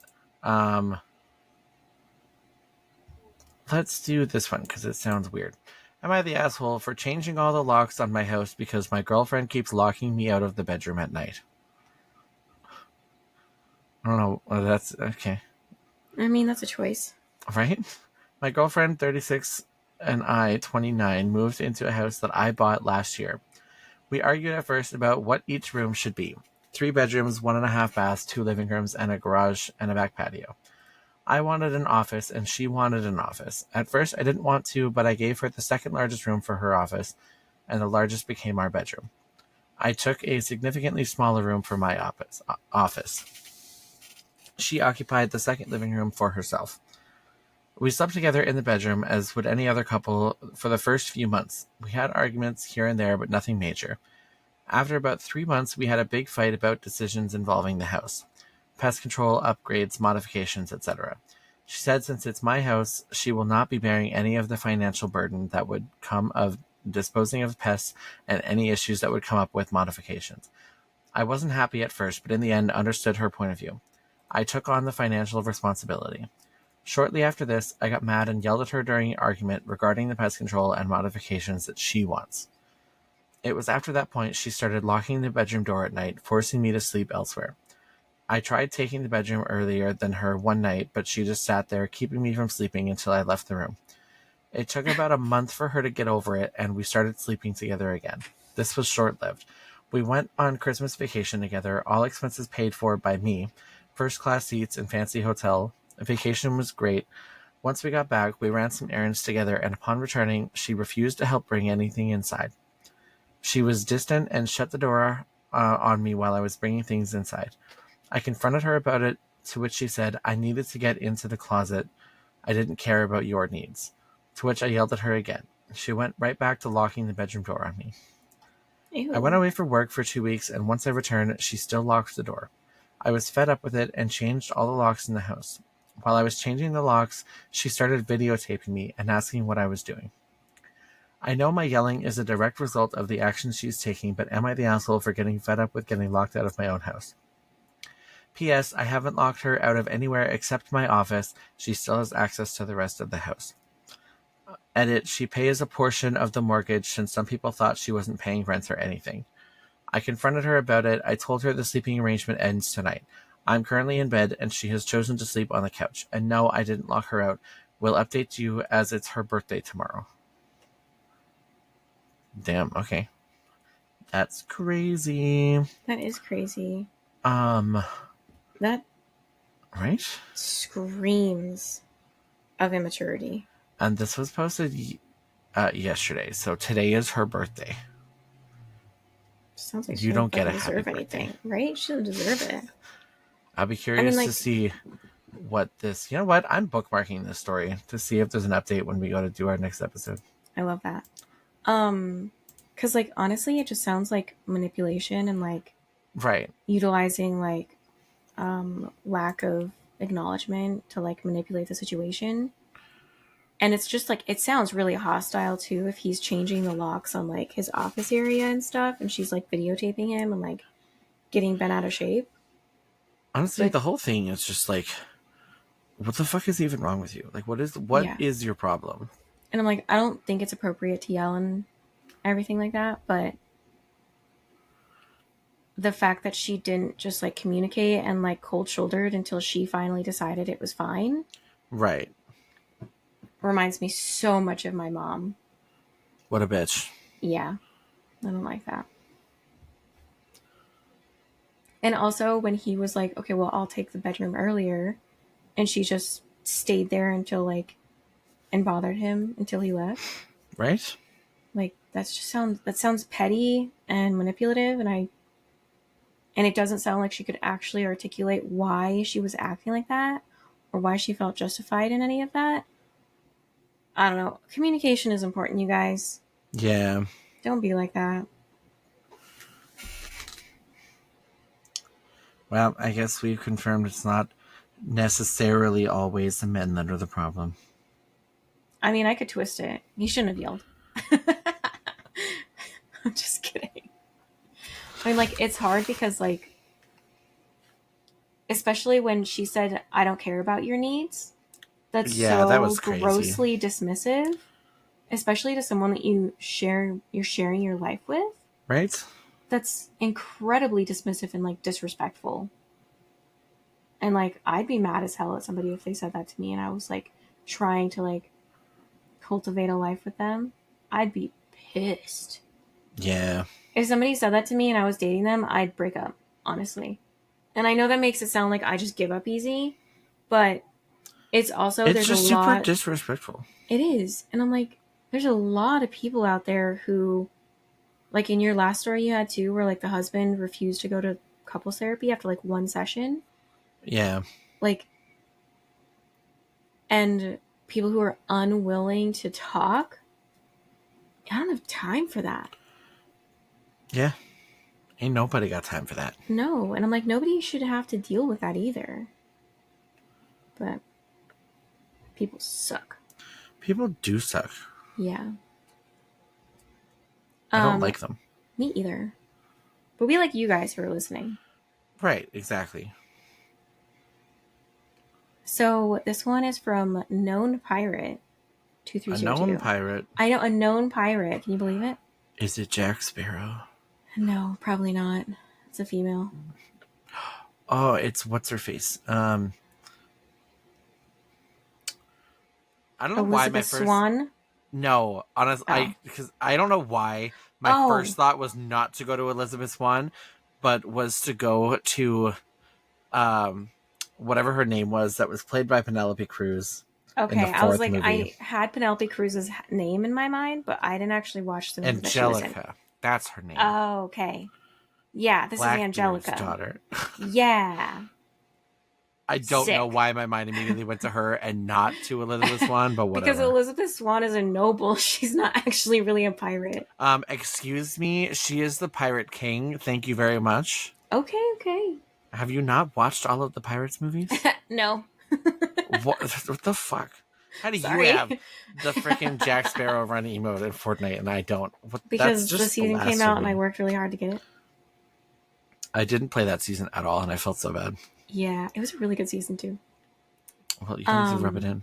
Let's do this one because it sounds weird. Am I the asshole for changing all the locks on my house because my girlfriend keeps locking me out of the bedroom at night? I don't know. That's okay. I mean, that's a choice. Right? My girlfriend, 36, and I, 29, moved into a house that I bought last year. We argued at first about what each room should be. 3 bedrooms, 1.5 baths, 2 living rooms, and a garage and a back patio. I wanted an office, and she wanted an office. At first, I didn't want to, but I gave her the second largest room for her office, and the largest became our bedroom. I took a significantly smaller room for my office. She occupied the second living room for herself. We slept together in the bedroom as would any other couple for the first few months. We had arguments here and there, but nothing major. After about 3 months, we had a big fight about decisions involving the house. Pest control, upgrades, modifications, etc. She said since it's my house, she will not be bearing any of the financial burden that would come of disposing of pests and any issues that would come up with modifications. I wasn't happy at first, but in the end understood her point of view. I took on the financial responsibility. Shortly after this, I got mad and yelled at her during an argument regarding the pest control and modifications that she wants. It was after that point she started locking the bedroom door at night, forcing me to sleep elsewhere. I tried taking the bedroom earlier than her one night, but she just sat there, keeping me from sleeping until I left the room. It took about a month for her to get over it, and we started sleeping together again. This was short-lived. We went on Christmas vacation together, all expenses paid for by me, first-class seats and fancy hotel. The vacation was great. Once we got back, we ran some errands together, and upon returning, she refused to help bring anything inside. She was distant and shut the door on me while I was bringing things inside. I confronted her about it, to which she said I needed to get into the closet. I didn't care about your needs. To which I yelled at her again. She went right back to locking the bedroom door on me. I went Ew. away for work for 2 weeks, and once I returned, she still locked the door. I was fed up with it and changed all the locks in the house. While I was changing the locks, she started videotaping me and asking what I was doing. I know my yelling is a direct result of the actions she's taking, but am I the asshole for getting fed up with getting locked out of my own house? P.S. I haven't locked her out of anywhere except my office. She still has access to the rest of the house. Edit, she pays a portion of the mortgage since some people thought she wasn't paying rent or anything. I confronted her about it. I told her the sleeping arrangement ends tonight. I'm currently in bed and she has chosen to sleep on the couch. And no, I didn't lock her out. We'll update you as it's her birthday tomorrow. Damn, okay. That's crazy. That is crazy. Um, That right? screams of immaturity. And this was posted yesterday, so today is her birthday. Sounds like You she don't don't get a fucking happy deserve birthday. anything, right? She doesn't deserve it. I'll be curious like, to see what this... You know what? I'm bookmarking this story to see if there's an update when we go to do our next episode. I love that. Because, like, honestly, it just sounds like manipulation and, like, Right. utilizing, like, lack of acknowledgement to, like, manipulate the situation. And it's just, like, it sounds really hostile, too, if he's changing the locks on, like, his office area and stuff, and she's, like, videotaping him and, like, getting bent out of shape. Honestly, But, the whole thing is just like, what the fuck is even wrong with you? Like, what yeah. is your problem? And I'm like, I don't think it's appropriate to yell and everything like that, but the fact that she didn't just like communicate and like cold shouldered until she finally decided it was fine Right. reminds me so much of my mom. What a bitch. Yeah, I don't like that. And also when he was like, okay, well, I'll take the bedroom earlier, and she just stayed there until like and bothered him until he left. Right? Like that sounds petty and manipulative, and it doesn't sound like she could actually articulate why she was acting like that or why she felt justified in any of that. I don't know. Communication is important, you guys. Yeah. Don't be like that. Well, I guess we've confirmed it's not necessarily always the men that are the problem. I mean, I could twist it. He shouldn't have yelled. I'm just kidding. I mean, like, it's hard because, like, especially when she said, I don't care about your needs. That's Yeah, that so was crazy. grossly dismissive, especially to someone that you're sharing your life with. Right? That's incredibly dismissive and, like, disrespectful. And, like, I'd be mad as hell at somebody if they said that to me and I was, like, trying to, like, cultivate a life with them. I'd be pissed. Yeah. If somebody said that to me and I was dating them, I'd break up, honestly. And I know that makes it sound like I just give up easy, but it's also It's just super disrespectful. It is. And I'm like, there's a lot of people out there who, like in your last story you had too, where like the husband refused to go to couples therapy after like one session. Yeah. Like, and people who are unwilling to talk. I don't have time for that. Yeah. Ain't nobody got time for that. No. And I'm like, nobody should have to deal with that either. But people suck. People do suck. Yeah. I don't like them. Me either. But we like you guys who are listening. Right, exactly. So this one is from Known Pirate 2302. A known pirate. I know, a known pirate. Can you believe it? Is it Jack Sparrow? No, probably not. It's a female. Oh, it's what's her face? I don't know why my first Swan? No, honestly, because I don't know why my first thought was not to go to Elizabeth Swann, but was to go to whatever her name was that was played by Penelope Cruz. Okay, in the I was fourth like, movie. I had Penelope Cruz's name in my mind, but I didn't actually watch the movie. Angelica, that's her name. Oh, okay. Yeah, this is Angelica. Daughter. Yeah. I don't know why my mind immediately went to her and not to Elizabeth Swann, but whatever. Because Elizabeth Swann is a noble. She's not actually really a pirate. Excuse me, she is the Pirate King. Thank you very much. Okay. Have you not watched all of the Pirates movies? No. What the fuck? How do you have the freaking Jack Sparrow run emote in Fortnite and I don't? Because the season came out and I worked really hard to get it. I didn't play that season at all and I felt so bad. Yeah, it was a really good season too. Well, you need to rub it in.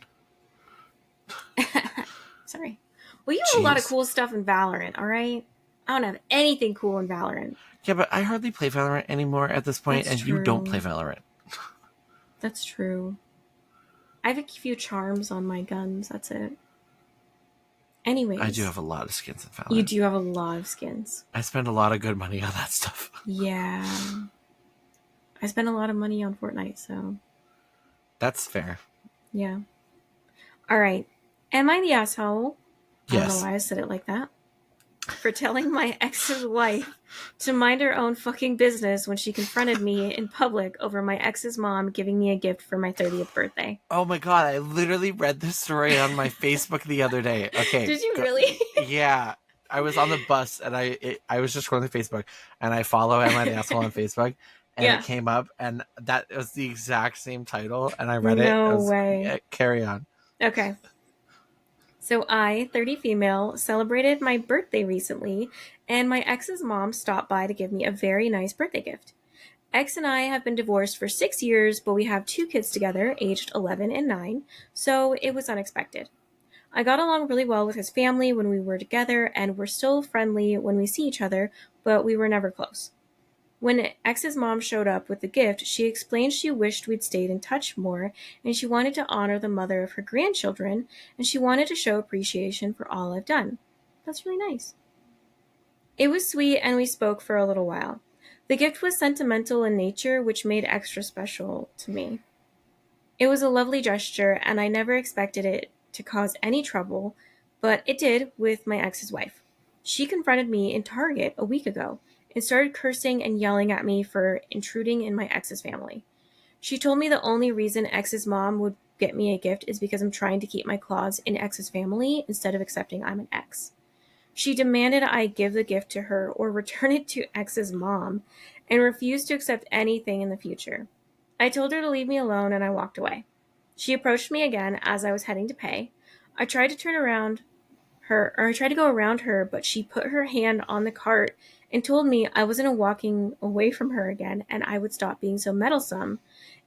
Sorry. Well, you have a lot of cool stuff in Valorant, all right? I don't have anything cool in Valorant. Yeah, but I hardly play Valorant anymore at this point, and you don't play Valorant. That's true. I have a few charms on my guns, that's it. Anyways. I do have a lot of skins in Valorant. You do have a lot of skins. I spend a lot of good money on that stuff. Yeah. I spend a lot of money on Fortnite, so. That's fair. Yeah. All right. Am I the asshole? Yes. I don't know why I said it like that. For telling my ex's wife to mind her own fucking business when she confronted me in public over my ex's mom giving me a gift for my 30th birthday. Oh my god, I literally read this story on my Facebook the other day. Okay. Did you really? Yeah. I was on the bus and I was just scrolling through Facebook and I follow Am I the Asshole on Facebook and it came up and that was the exact same title and I read it. No way. Yeah, carry on. Okay. So I, 30 female, celebrated my birthday recently, and my ex's mom stopped by to give me a very nice birthday gift. Ex and I have been divorced for 6 years, but we have 2 kids together, aged 11 and 9, so it was unexpected. I got along really well with his family when we were together, and we're still friendly when we see each other, but we were never close. When Ex's mom showed up with the gift, she explained she wished we'd stayed in touch more, and she wanted to honor the mother of her grandchildren, and she wanted to show appreciation for all I've done. That's really nice. It was sweet, and we spoke for a little while. The gift was sentimental in nature, which made extra special to me. It was a lovely gesture, and I never expected it to cause any trouble, but it did with my ex's wife. She confronted me in Target a week ago and started cursing and yelling at me for intruding in my ex's family. She told me the only reason ex's mom would get me a gift is because I'm trying to keep my claws in ex's family instead of accepting I'm an ex. She demanded I give the gift to her or return it to ex's mom and refused to accept anything in the future. I told her to leave me alone and I walked away. She approached me again as I was heading to pay. I tried to go around her, but she put her hand on the cart and told me I wasn't walking away from her again and I would stop being so meddlesome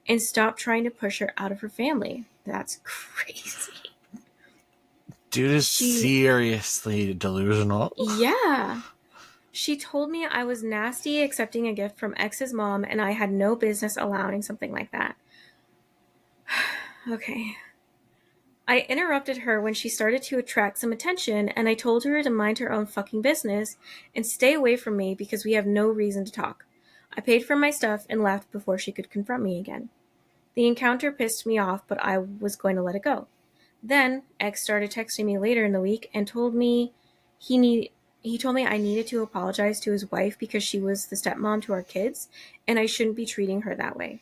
and stop trying to push her out of her family. That's crazy. Dude is seriously delusional. Yeah. She told me I was nasty accepting a gift from ex's mom and I had no business allowing something like that. Okay. I interrupted her when she started to attract some attention, and I told her to mind her own fucking business and stay away from me because we have no reason to talk. I paid for my stuff and left before she could confront me again. The encounter pissed me off, but I was going to let it go. Then, X started texting me later in the week and told me he told me I needed to apologize to his wife because she was the stepmom to our kids, and I shouldn't be treating her that way.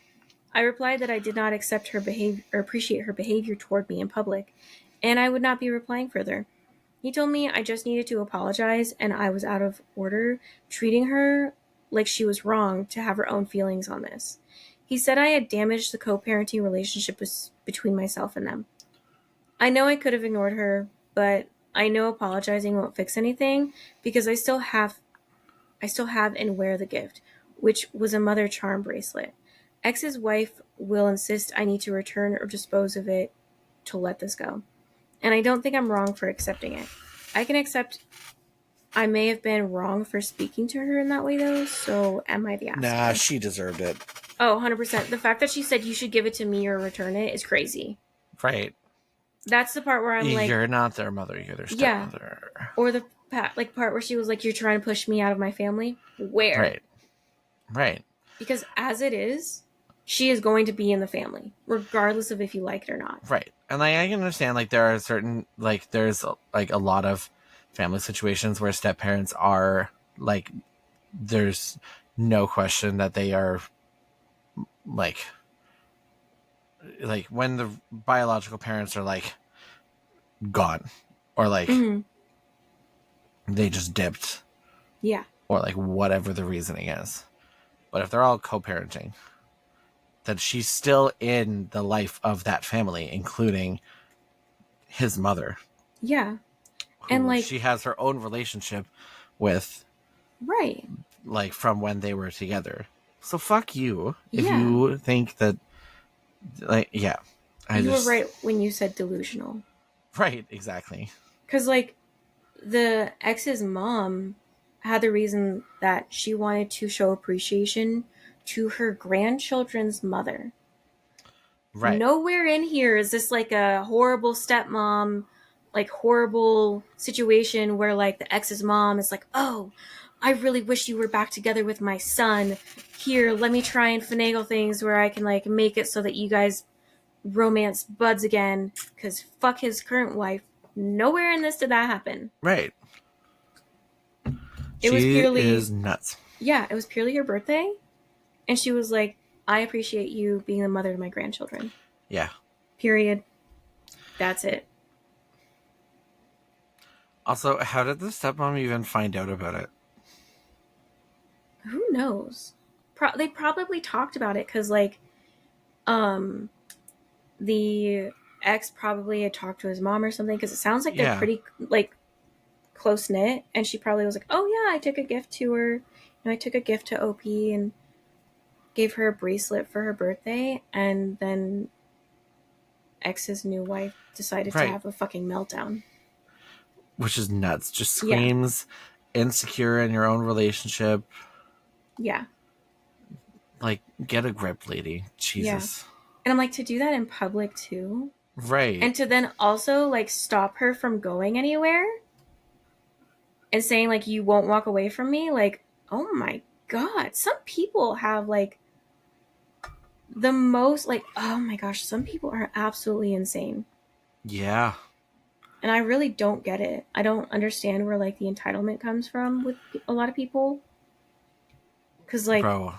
I replied that I did not accept her behavior or appreciate her behavior toward me in public, and I would not be replying further. He told me I just needed to apologize and I was out of order, treating her like she was wrong to have her own feelings on this. He said I had damaged the co parenting relationship between myself and them. I know I could have ignored her, but I know apologizing won't fix anything because I still have and wear the gift, which was a mother charm bracelet. Ex's wife will insist I need to return or dispose of it to let this go. And I don't think I'm wrong for accepting it. I can accept I may have been wrong for speaking to her in that way, though, so am I the asshole? Nah, she deserved it. Oh, 100%. The fact that she said you should give it to me or return it is crazy. Right. That's the part where I'm like... You're not their mother, you're their stepmother. Yeah. Or the part where she was like, you're trying to push me out of my family? Where? Right. Right. Because as it is, she is going to be in the family, regardless of if you like it or not. Right. And like I can understand like there are certain like there's like a lot of family situations where step parents are like there's no question that they are like when the biological parents are like gone or like they just dipped. Yeah. Or like whatever the reasoning is. But if they're all co-parenting, then she's still in the life of that family, including his mother. Yeah. And like she has her own relationship with. Right. Like from when they were together. So fuck you if you think that like you were right when you said delusional. Right, exactly. Because like the ex's mom had the reason that she wanted to show appreciation to her grandchildren's mother. Right. Nowhere in here is this like a horrible stepmom, like horrible situation where like the ex's mom is like, oh, I really wish you were back together with my son. Here, let me try and finagle things where I can like make it so that you guys romance buds again. Because fuck his current wife. Nowhere in this did that happen. Right. It was purely is nuts. Yeah, it was purely her birthday, and she was like, "I appreciate you being the mother of my grandchildren." Yeah. Period. That's it. Also, how did the stepmom even find out about it? Who knows? They probably talked about it because, like, the ex probably had talked to his mom or something. Because it sounds like they're pretty like close knit, and she probably was like, "Oh yeah, I took a gift to her. You know, I took a gift to OP and gave her a bracelet for her birthday," and then ex's new wife decided to have a fucking meltdown. Which is nuts. Just screams insecure in your own relationship. Yeah. Like, get a grip, lady. Jesus. Yeah. And I'm like, to do that in public too? Right. And to then also like stop her from going anywhere and saying like, you won't walk away from me? Like, oh my God. Some people have like the most like, oh my gosh, some people are absolutely insane. Yeah. And I really don't get it. I don't understand where like the entitlement comes from with a lot of people. Because like, bro,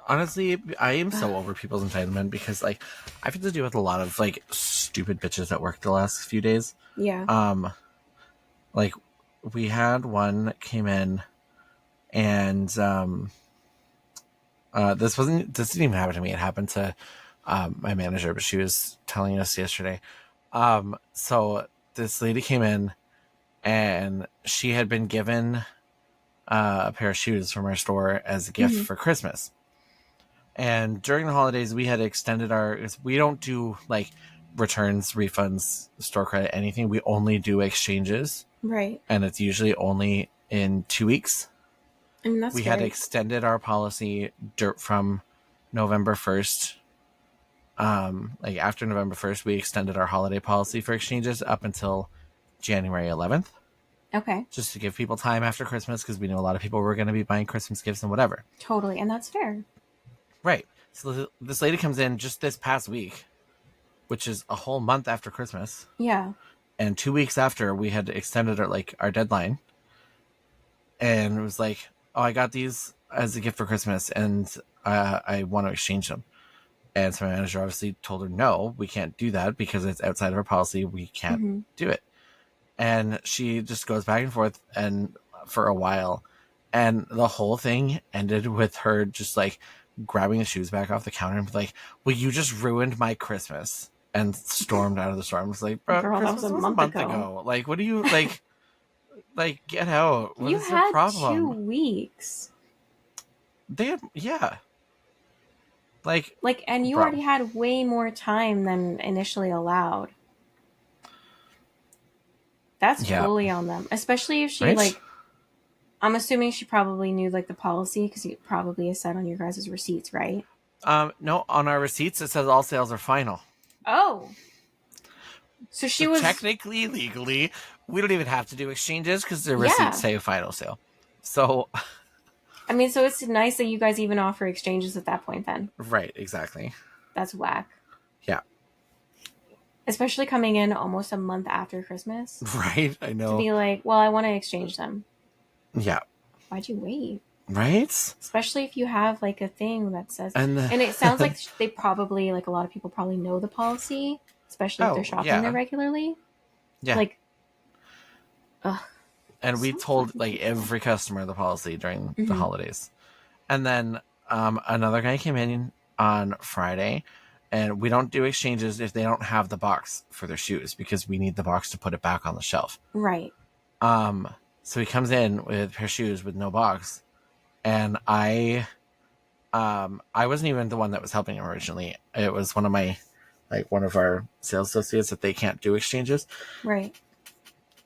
honestly, I am so over people's entitlement because like I've had to deal with a lot of like stupid bitches at work the last few days. Yeah. Like we had one that came in and this didn't even happen to me. It happened to my manager, but she was telling us yesterday. So this lady came in and she had been given a pair of shoes from our store as a gift for Christmas. And during the holidays, we had extended we don't do like returns, refunds, store credit, anything. We only do exchanges. Right. And it's usually only in 2 weeks. And that's we had extended our policy from November 1st. Like after November 1st, we extended our holiday policy for exchanges up until January 11th. Okay. Just to give people time after Christmas because we know a lot of people were going to be buying Christmas gifts and whatever. Totally. And that's fair. Right. So this lady comes in just this past week, which is a whole month after Christmas. Yeah. And 2 weeks after we had extended our deadline. And it was like, oh, I got these as a gift for Christmas and I want to exchange them. And so my manager obviously told her, no, we can't do that because it's outside of our policy. We can't Mm-hmm. do it. And she just goes back and forth and for a while. And the whole thing ended with her just like grabbing the shoes back off the counter and be like, well, you just ruined my Christmas, and stormed out of the store. I was like, bro, Girl, that Christmas was a was a month month ago. ago. Like, what do you like get out? What You is your had problem? 2 weeks. They had, yeah. Like, And you bro. already had way more time than initially allowed. That's Yeah. fully on them. Especially if she, Right? I'm assuming she probably knew, the policy, because it probably is set on your guys' receipts, right? No, on our receipts it says all sales are final. Oh. So she So was... technically, legally, we don't even have to do exchanges because the Yeah. receipts say final sale. So, I mean, so it's nice that you guys even offer exchanges at that point then. right, exactly. That's whack. Yeah. Especially coming in almost a month after Christmas. Right, I know. To be like, well, I want to exchange them. Yeah. Why'd you wait? Right? Especially if you have, a thing that says... And it sounds like they probably, a lot of people probably know the policy, especially if they're shopping there regularly. Yeah. Ugh. And we told, every customer the policy during the holidays. And then another guy came in on Friday, and we don't do exchanges if they don't have the box for their shoes because we need the box to put it back on the shelf. Right. So he comes in with a pair of shoes with no box, and I wasn't even the one that was helping him originally. It was one of our sales associates that they can't do exchanges. Right.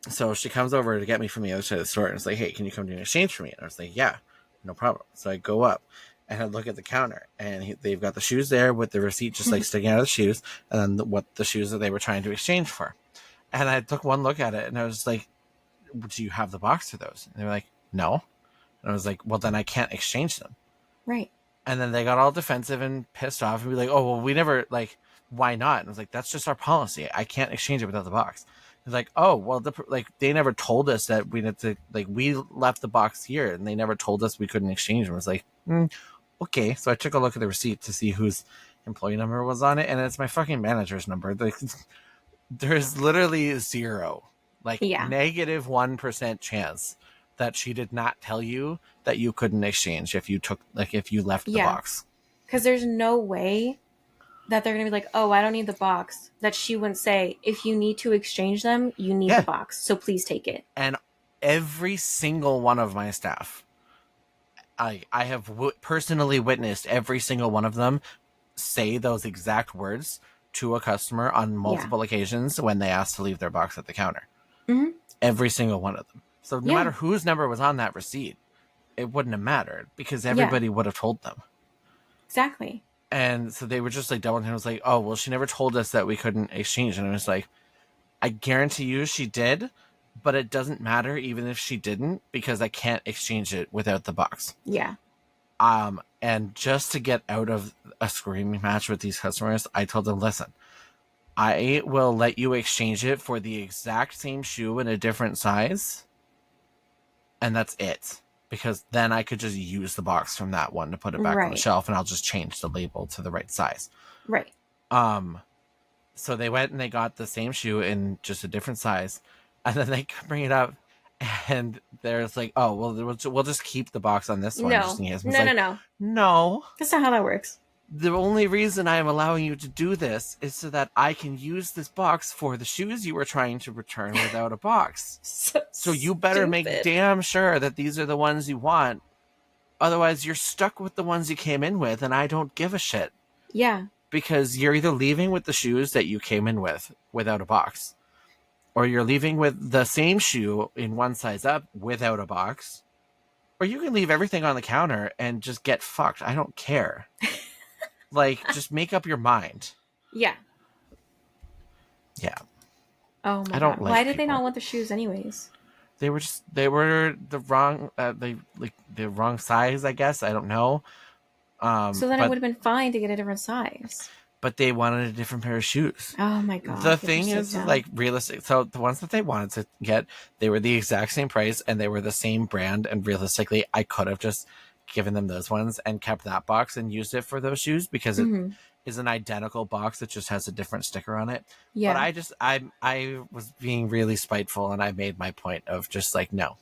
So she comes over to get me from the other side of the store and it's like, hey, can you come do an exchange for me? And I was like, yeah, no problem. So I go up and I look at the counter, and they've got the shoes there with the receipt just sticking out of the shoes, and then what the shoes that they were trying to exchange for. And I took one look at it and I was like, do you have the box for those? And they were like, no. And I was like, well, then I can't exchange them. Right. And then they got all defensive and pissed off and be like, oh, well, we never, why not? And I was like, that's just our policy. I can't exchange it without the box. It's like, oh, well, they never told us that we had to, we left the box here and they never told us we couldn't exchange them. I was like, okay. So I took a look at the receipt to see whose employee number was on it, and it's my fucking manager's number. There's literally zero, negative 1% chance that she did not tell you that you couldn't exchange if you left the box. Because there's no way that they're going to be like, oh, I don't need the box. That she wouldn't say, if you need to exchange them, you need the box. So please take it. And every single one of my staff, I have personally witnessed every single one of them say those exact words to a customer on multiple occasions when they asked to leave their box at the counter. Mm-hmm. Every single one of them. So no matter whose number was on that receipt, it wouldn't have mattered because everybody would have told them. Exactly. And so they were just doubling him. I was like, oh, well, she never told us that we couldn't exchange. And I was like, I guarantee you she did, but it doesn't matter even if she didn't because I can't exchange it without the box. Yeah. And just to get out of a screaming match with these customers, I told them, listen, I will let you exchange it for the exact same shoe in a different size. And that's it. Because then I could just use the box from that one to put it back on the shelf, and I'll just change the label to the right size. Right. So they went and they got the same shoe in just a different size, and then they bring it up, and there's like, oh, well, we'll just keep the box on this one. No. Just in case. No. That's not how that works. The only reason I am allowing you to do this is so that I can use this box for the shoes you were trying to return without a box. So you better make damn sure that these are the ones you want. Otherwise, you're stuck with the ones you came in with, and I don't give a shit. Yeah. Because you're either leaving with the shoes that you came in with without a box, or you're leaving with the same shoe in one size up without a box, or you can leave everything on the counter and just get fucked. I don't care. Just make up your mind. Yeah. Yeah. Oh my God. Why did they not want the shoes anyways? They were the wrong, the wrong size, I guess. I don't know. So then it would have been fine to get a different size. But they wanted a different pair of shoes. Oh my God. The thing is, realistic. So the ones that they wanted to get, they were the exact same price and they were the same brand. And realistically, I could have just given them those ones and kept that box and used it for those shoes because is an identical box that just has a different sticker on it. But Yeah. I was being really spiteful, and I made my point of just like, no.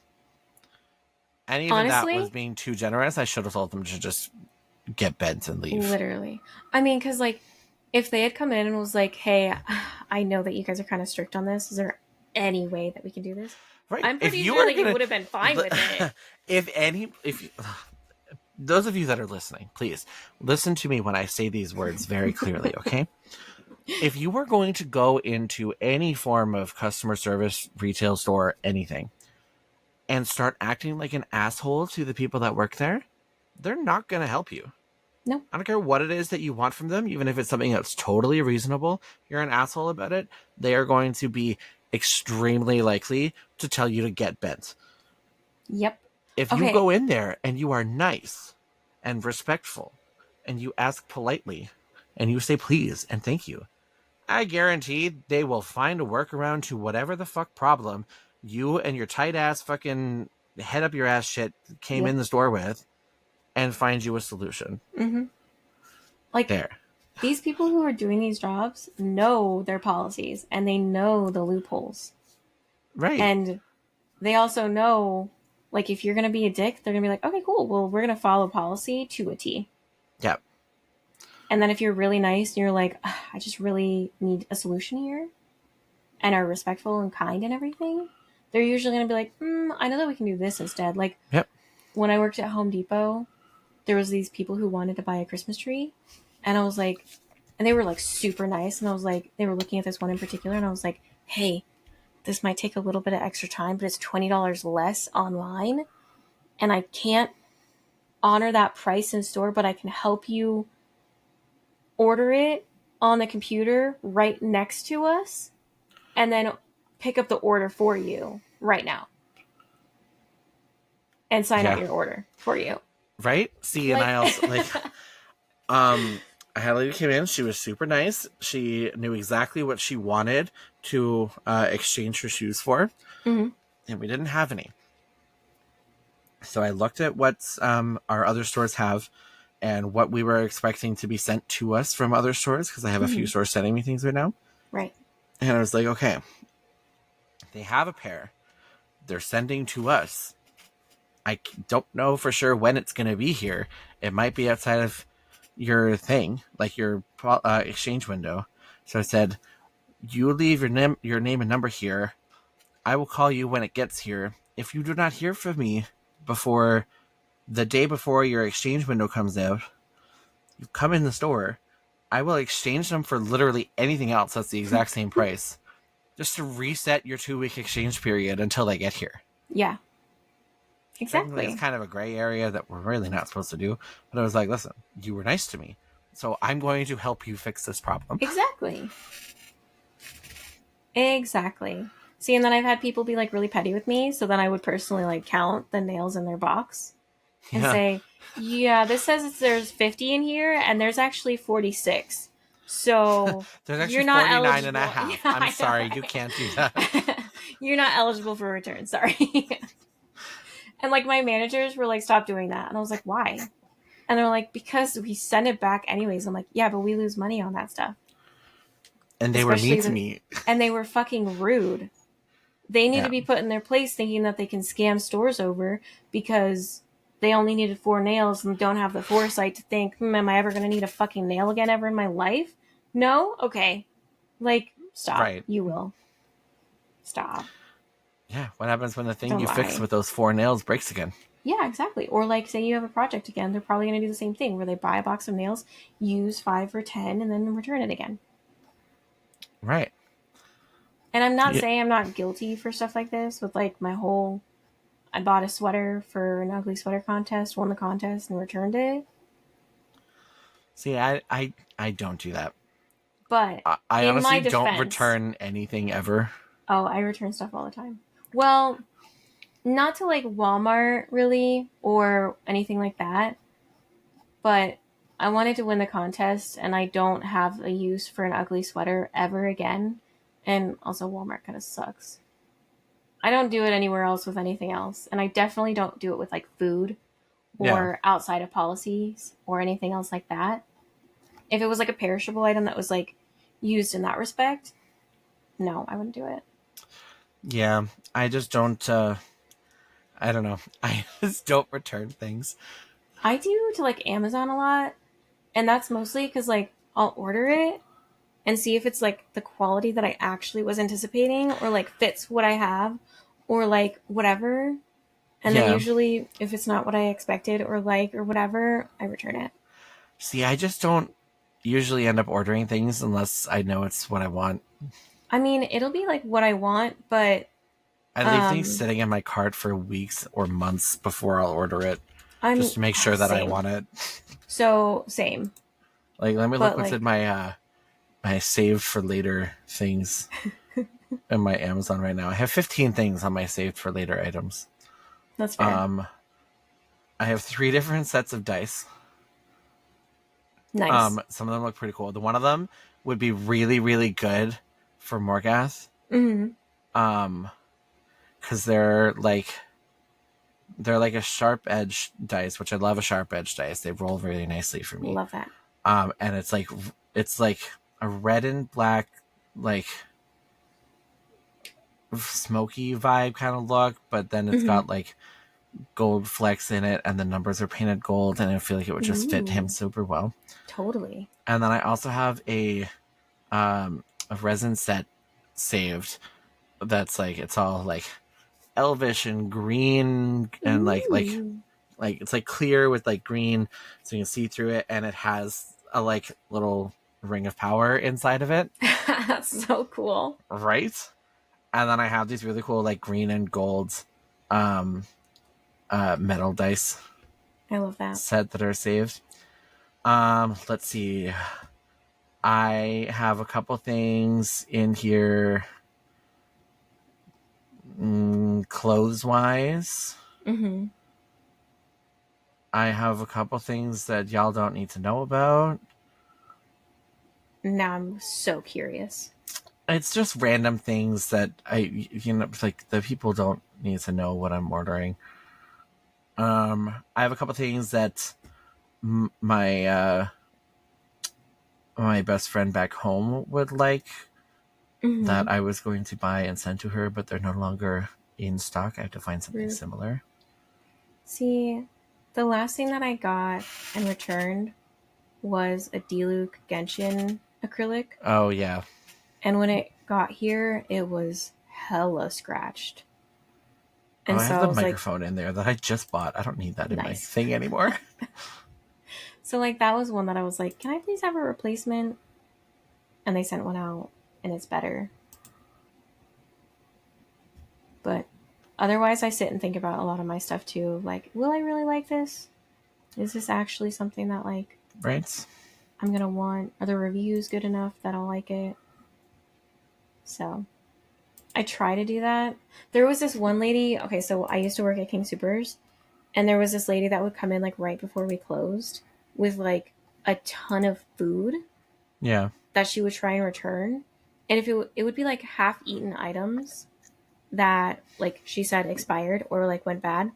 And even that was Honestly, being too generous. I should have told them to just get bent and leave. literally. I mean, because like, if they had come in and was like, "Hey, I know that you guys are kind of strict on this. Is there any way that we can do this?" Right. I'm If pretty you sure are that you gonna, would have been fine with it. if those of you that are listening, please listen to me when I say these words very clearly, okay? If you were going to go into any form of customer service, retail store, anything, and start acting like an asshole to the people that work there, they're not going to help you. No. I don't care what it is that you want from them, even if it's something that's totally reasonable, you're an asshole about it, they are going to be extremely likely to tell you to get bent. Yep. If you Okay. go in there and you are nice and respectful and you ask politely and you say please and thank you, I guarantee they will find a workaround to whatever the fuck problem you and your tight ass fucking head up your ass shit came Yep. in the store with and find you a solution. Mm-hmm. Like, There. these people who are doing these jobs know their policies and they know the loopholes. Right. And they also know, like, if you're going to be a dick, they're going to be like, okay, cool. Well, we're going to follow policy to a T. Yeah. And then if you're really nice and you're like, I just really need a solution here and are respectful and kind and everything, they're usually going to be like, I know that we can do this instead. Like, Yep. when I worked at Home Depot, there was these people who wanted to buy a Christmas tree. And I was like, and they were like super nice. And I was like, they were looking at this one in particular. And I was like, hey, this might take a little bit of extra time, but it's $20 less online. And I can't honor that price in store, but I can help you order it on the computer right next to us and then pick up the order for you right now and sign out Yeah. your order for you. Right? See, and Like, I also like I had a lady came in, she was super nice. She knew exactly what she wanted to exchange her shoes for. mm-hmm. And we didn't have any. So I looked at what our other stores have and what we were expecting to be sent to us from other stores, because I have a few Mm-hmm. stores sending me things right now. Right. And I was like, okay, they have a pair. They're sending to us. I don't know for sure when it's going to be here. It might be outside of your thing, like your exchange window. So I said, you leave your name and number here. I will call you when it gets here. If you do not hear from me before the day before your exchange window comes out, you come in the store. I will exchange them for literally anything else that's the exact same price, just to reset your 2-week exchange period until they get here. Yeah. Technically, it's Exactly. kind of a gray area that we're really not supposed to do. But I was like, listen, you were nice to me, so I'm going to help you fix this problem. Exactly. Exactly. See, and then I've had people be like really petty with me, so then I would personally like count the nails in their box and Yeah. say, yeah, this says there's 50 in here and there's actually 46. So There's you're actually not 49 and a eligible. half. Yeah, I'm I know, sorry, you right? can't do that. You're not eligible for return. Sorry. And like my managers were like, stop doing that. And I was like, why? And they're like, because we send it back anyways. I'm like, yeah, but we lose money on that stuff. And they were mean Especially to the, me. and they were fucking rude. They need Yeah. to be put in their place thinking that they can scam stores over because they only needed 4 nails and don't have the foresight to think, am I ever going to need a fucking nail again ever in my life? No? Okay. Like, stop. Right. You will. Stop. Yeah. What happens when the thing Don't you fix lie. with those 4 nails breaks again? Yeah, exactly. Or like, say you have a project again, they're probably going to do the same thing where they buy a box of nails, use 5 or 10, and then return it again. Right. And I'm not Yeah. saying I'm not guilty for stuff like this with like my whole I bought a sweater for an ugly sweater contest, won the contest, and returned it. See, I don't do that. But I in my honestly don't defense, return anything ever. oh, I return stuff all the time. Well, not to like Walmart really or anything like that, but I wanted to win the contest and I don't have a use for an ugly sweater ever again. And also, Walmart kind of sucks. I don't do it anywhere else with anything else. And I definitely don't do it with like food Yeah. or outside of policies or anything else like that. If it was like a perishable item that was like used in that respect, no, I wouldn't do it. Yeah, I just don't. I don't know. I just don't return things. I do to like Amazon a lot, and that's mostly because like I'll order it and see if it's like the quality that I actually was anticipating or like fits what I have or like whatever. And then Yeah. usually if it's not what I expected or like or whatever, I return it. See, I just don't usually end up ordering things unless I know it's what I want. I mean, it'll be like what I want, but I leave things um sitting in my cart for weeks or months before I'll order it, I'm just to make sure that I same. want it. So same. Like, let me look But what's in like my saved for later things in my Amazon right now. I have 15 things on my saved for later items. that's fair. Um, I have 3 different sets of dice. Nice. Some of them look pretty cool. The one of them would be really, really good for Morgath. Mhm. Um, because they're like a sharp edge dice, which I love a sharp edge dice. They roll really nicely for me. Love that. And it's like a red and black, like smoky vibe kind of look, but then it's Mhm. got like gold flecks in it, and the numbers are painted gold, and I feel like it would just fit him Ooh, super well. totally. And then I also have a resin set saved that's like it's all like elvish and green and Ooh. like it's like clear with like green so you can see through it, and it has a like little ring of power inside of it, That's so cool. right? And then I have these really cool like green and gold um metal dice I love that. set that are saved. Let's see, I have a couple things in here, clothes wise. Mhm. I have a couple things that y'all don't need to know about. Now I'm so curious. It's just random things that like the people don't need to know what I'm ordering. I have a couple things that my best friend back home would like that Mhm. I was going to buy and send to her, but they're no longer in stock. I have to find something Rude. similar. See, the last thing that I got and returned was a Diluc Genshin acrylic, Oh yeah. and when it got here, it was hella scratched. Oh, And I have so I the was like, microphone in there that I just bought. I don't need that in my nice. thing anymore. So like that was one that I was like, can I please have a replacement? And they sent one out, and it's better. But otherwise, I sit and think about a lot of my stuff too. Like, will I really like this? Is this actually something that like Right? I'm gonna want? Are the reviews good enough that I'll like it? So I try to do that. There was this one lady. Okay, so I used to work at King Supers, and there was this lady that would come in like right before we closed with like a ton of food Yeah. that she would try and return. And if it would be like half eaten items that like she said expired or like went bad.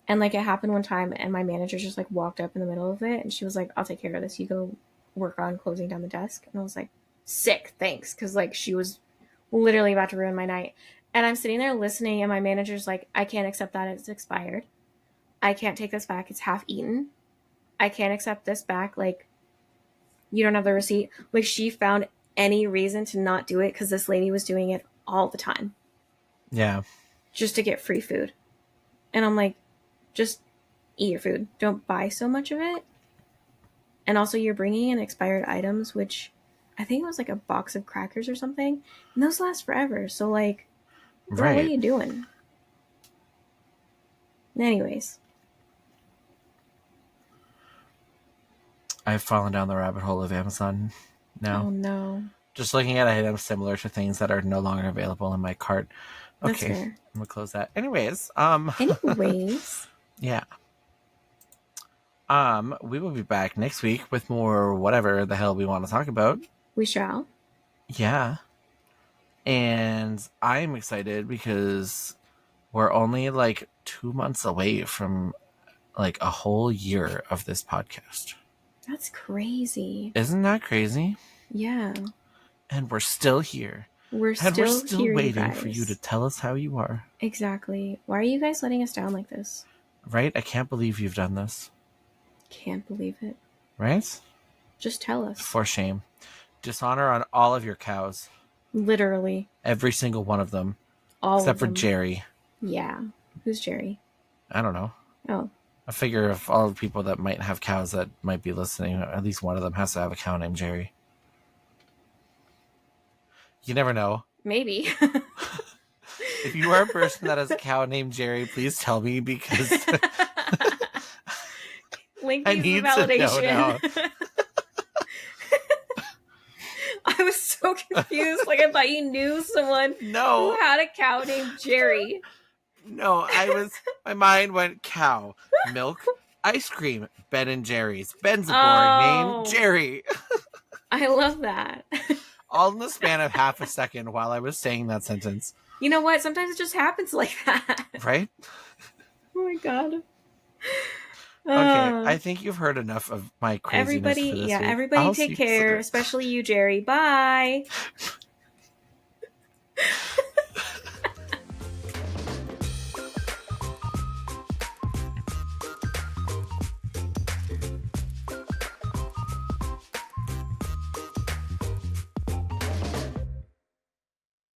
And like it happened one time and my manager just like walked up in the middle of it and she was like, I'll take care of this. You go work on closing down the desk. And I was like, sick, thanks. Cause like she was literally about to ruin my night. And I'm sitting there listening and my manager's like, I can't accept that it's expired. I can't take this back. It's half eaten. I can't accept this back. Like, you don't have the receipt. Like, she found any reason to not do it because this lady was doing it all the time Yeah. just to get free food. And I'm like, just eat your food. Don't buy so much of it. And also, you're bringing in expired items, which I think it was like a box of crackers or something. And those last forever. So, like, girl, what are Right. you doing? Anyways, I've fallen down the rabbit hole of Amazon now. oh no. Just looking at items similar to things that are no longer available in my cart. That's Okay, I'm fair. gonna close that. Anyways, Anyways, yeah. We will be back next week with more whatever the hell we want to talk about. we shall. Yeah. And I'm excited because we're only like 2 months away from like a whole year of this podcast. That's crazy. Isn't that crazy? Yeah. And we're still here. We're And we're still still here, you waiting for you to guys. tell us how you are. Exactly. Why are you guys letting us down like this? Right? I can't believe you've done this. Can't believe it. Right? Just tell us. For shame. Dishonor on all of your cows. Literally. Every single one of them. All Except of for them. Jerry. Yeah. Who's I I don't know. Oh. I figure of all the people that might have cows that might be listening, at least one of them has to have a cow named Jerry. You never know. Maybe. If you are a person that has a cow named Jerry, please tell me because Link I needs the need to know now. validation. I was so confused. Like I thought you knew someone No. who had a cow named Jerry. No, my mind went cow, milk, ice cream, Ben and Jerry's. Ben's a boring name. Jerry. I love that. All in the span of half a second while I was saying that sentence. You know what? Sometimes it just happens like that. Right? Oh my god. Okay, I think you've heard enough of my craziness for this week. Everybody take care, especially you, Jerry. Bye.